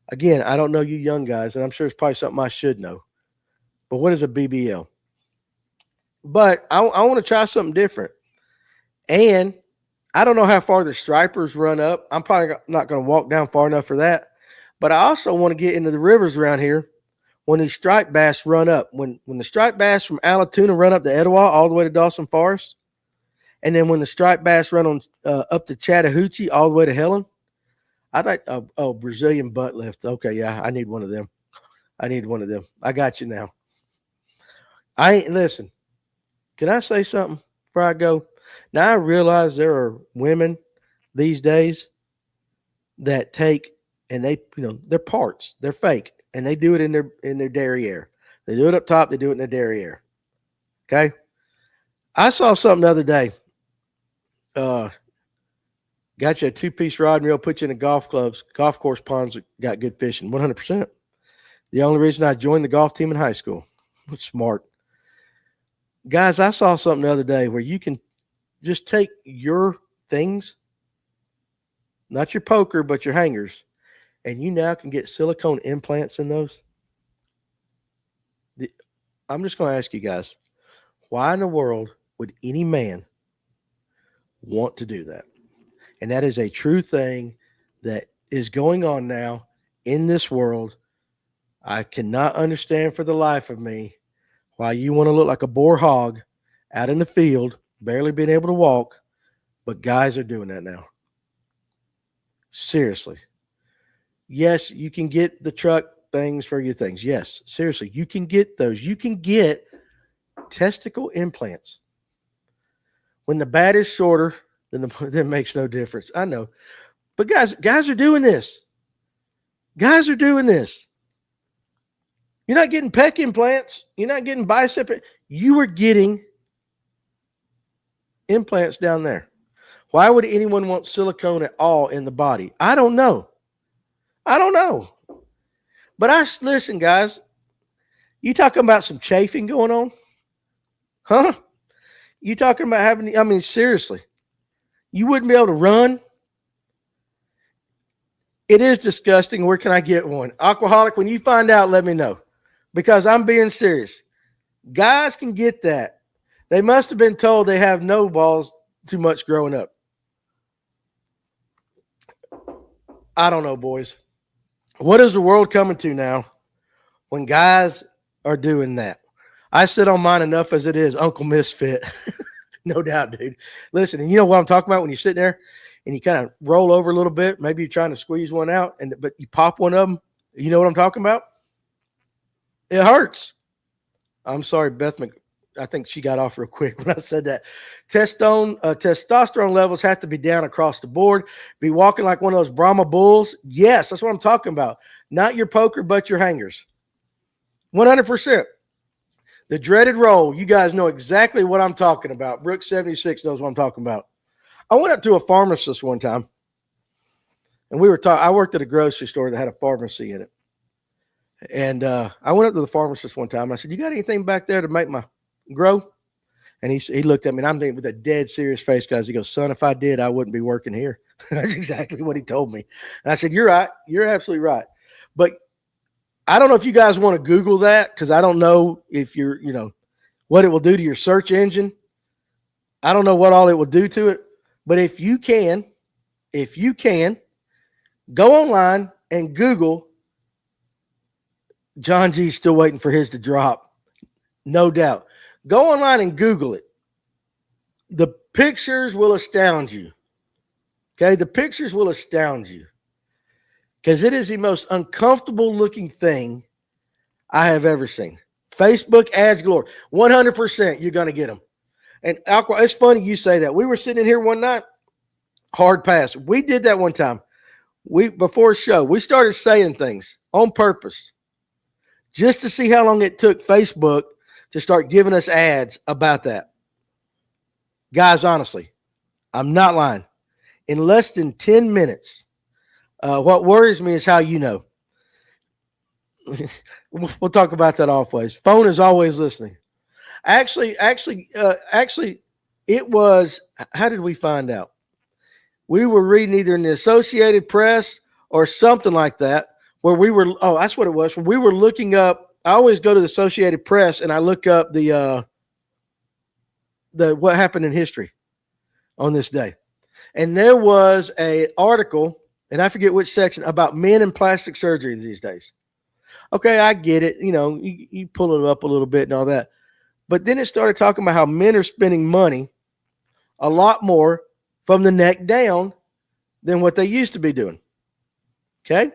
Again, I don't know you young guys, and I'm sure it's probably something I should know. But what is a BBL? But I want to try something different. And I don't know how far the stripers run up. I'm probably not going to walk down far enough for that. But I also want to get into the rivers around here when these striped bass run up. When the striped bass from Allatoona run up to Etowah all the way to Dawson Forest, and then when the striped bass run on up to Chattahoochee all the way to Helen, I'd like Brazilian butt lift. Okay, yeah, I need one of them. I got you now. Listen. Can I say something before I go? Now I realize there are women these days that take and they're parts, they're fake, and they do it in their derriere. They do it up top, they do it in their derriere. Okay. I saw something the other day. Got you a 2-piece rod and reel, put you in the golf course ponds that got good fishing, 100%. The only reason I joined the golf team in high school. Smart. Guys, I saw something the other day where you can just take your things, not your poker, but your hangers, and you now can get silicone implants in those. I'm just going to ask you guys, why in the world would any man want to do that? And that is a true thing that is going on now in this world. I cannot understand for the life of me why you want to look like a boar hog out in the field, barely being able to walk, but guys are doing that now. Seriously. Yes, you can get the truck things for your things. Yes, seriously, you can get those. You can get testicle implants. When the bat is shorter, then it makes no difference. I know. But guys are doing this. Guys are doing this. You're not getting pec implants. You're not getting bicep. You are getting implants down there. Why would anyone want silicone at all in the body? I don't know. But listen, guys, you talking about some chafing going on? Huh? You talking about seriously, you wouldn't be able to run? It is disgusting. Where can I get one? Aquaholic, when you find out, let me know. Because I'm being serious. Guys can get that. They must have been told they have no balls too much growing up. I don't know, boys. What is the world coming to now when guys are doing that? I sit on mine enough as it is, Uncle Misfit. No doubt, dude. Listen, and you know what I'm talking about when you're sitting there and you kind of roll over a little bit. Maybe you're trying to squeeze one out, but you pop one of them. You know what I'm talking about? It hurts. I'm sorry, Beth. I think she got off real quick when I said that. Testosterone levels have to be down across the board. Be walking like one of those Brahma bulls. Yes, that's what I'm talking about. Not your poker, but your hangers. 100%. The dreaded roll. You guys know exactly what I'm talking about. Brooks 76 knows what I'm talking about. I went up to a pharmacist one time, and we were talking. I worked at a grocery store that had a pharmacy in it. And I went up to the pharmacist one time. I said, "You got anything back there to make my grow?" And he looked at me, and I'm thinking with a dead serious face, guys. He goes, "Son, if I did, I wouldn't be working here." That's exactly what he told me. And I said, "You're right. You're absolutely right." But I don't know if you guys want to Google that, because I don't know if what it will do to your search engine. I don't know what all it will do to it. But if you can, go online and Google. John G's still waiting for his to drop. No doubt. Go online and Google it. The pictures will astound you. Okay? The pictures will astound you. Because it is the most uncomfortable looking thing I have ever seen. Facebook ads galore. 100% you're going to get them. And it's funny you say that. We were sitting in here one night. Hard pass. We did that one time. Before a show, we started saying things on purpose, just to see how long it took Facebook to start giving us ads about that. Guys, honestly, I'm not lying. In less than 10 minutes. What worries me is how you know. We'll talk about that always. Phone is always listening. Actually, it was. How did we find out? We were reading either in the Associated Press or something like that, where we were. Oh, that's what it was. When we were looking up, I always go to the Associated Press and I look up the what happened in history on this day, and there was a article, and I forget which section, about men and plastic surgery these days. Okay, I get it. You know, you pull it up a little bit and all that. But then it started talking about how men are spending money a lot more from the neck down than what they used to be doing. Okay?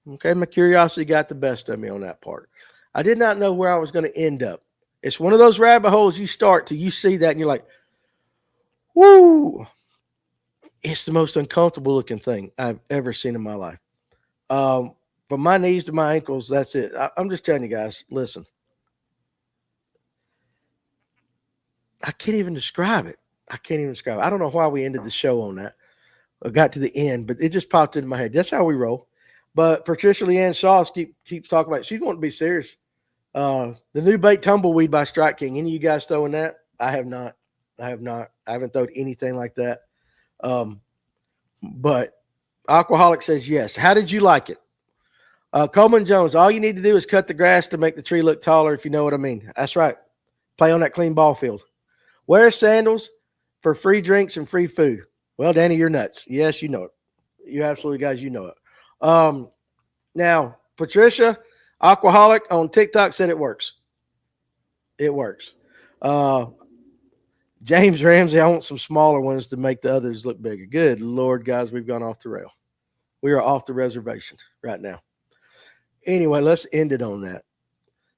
Okay, my curiosity got the best of me on that part. I did not know where I was going to end up. It's one of those rabbit holes you start till you see that and you're like, whoo. It's the most uncomfortable looking thing I've ever seen in my life. From my knees to my ankles, that's it. I'm just telling you guys, listen. I can't even describe it. I don't know why we ended the show on that. I got to the end, but it just popped into my head. That's how we roll. But Patricia Leanne Shaw keeps talking about it. She's wanting to be serious. The new bait tumbleweed by Strike King. Any of you guys throwing that? I have not. I haven't thrown anything like that. But Aquaholic says yes. How did you like it? Coleman Jones, all you need to do is cut the grass to make the tree look taller, if you know what I mean. That's right. Play on that clean ball field. Wear sandals for free drinks and free food. Well, Danny, you're nuts. Yes, you know it. You absolutely, guys, you know it. Now, Patricia, Aquaholic on TikTok said it works. It works. James Ramsey, I want some smaller ones to make the others look bigger. Good Lord, guys, we've gone off the rail. We are off the reservation right now. Anyway, let's end it on that.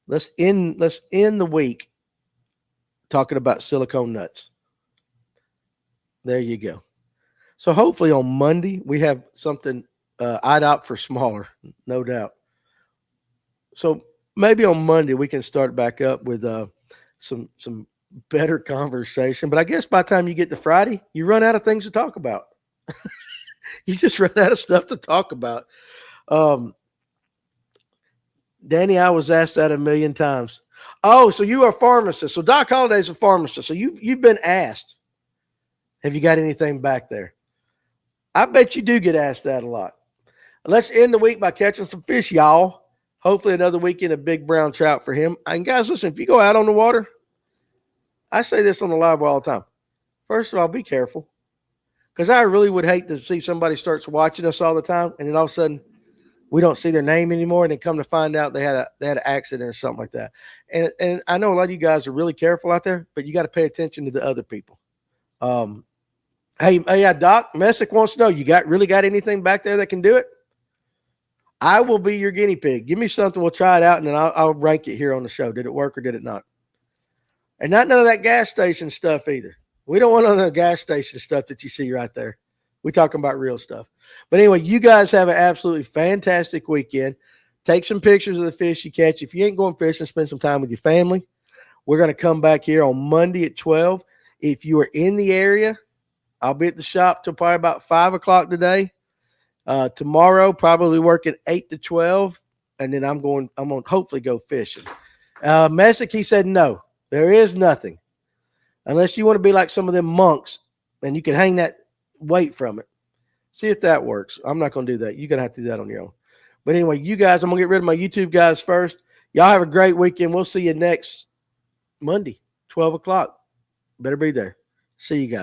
Let's end the week talking about silicone nuts. There you go. So hopefully on Monday we have something I'd opt for smaller, no doubt. So maybe on Monday we can start back up with some better conversation. But I guess by the time you get to Friday, you run out of things to talk about. You just run out of stuff to talk about. Danny, I was asked that 1,000,000 times. Oh, so you are a pharmacist. So Doc Holliday's a pharmacist. So you've been asked, have you got anything back there? I bet you do get asked that a lot. Let's end the week by catching some fish, y'all. Hopefully another weekend of big brown trout for him. And guys, listen, if you go out on the water, I say this on the live all the time. First of all, be careful. Because I really would hate to see somebody starts watching us all the time, and then all of a sudden we don't see their name anymore, and then come to find out they had an accident or something like that. And I know a lot of you guys are really careful out there, but you got to pay attention to the other people. Hey, Doc Messick wants to know, you really got anything back there that can do it? I will be your guinea pig. Give me something, we'll try it out, and then I'll rank it here on the show. Did it work or did it not? And not none of that gas station stuff either. We don't want none of the gas station stuff that you see right there. We're talking about real stuff. But anyway, you guys have an absolutely fantastic weekend. Take some pictures of the fish you catch. If you ain't going fishing, spend some time with your family. We're going to come back here on Monday at 12. If you are in the area, I'll be at the shop till probably about 5 o'clock today. Tomorrow, probably working 8 to 12. And then I'm going to hopefully go fishing. Messick, he said no. There is nothing. Unless you want to be like some of them monks and you can hang that weight from it. See if that works. I'm not going to do that. You're going to have to do that on your own. But anyway, you guys, I'm going to get rid of my YouTube guys first. Y'all have a great weekend. We'll see you next Monday, 12 o'clock. Better be there. See you guys.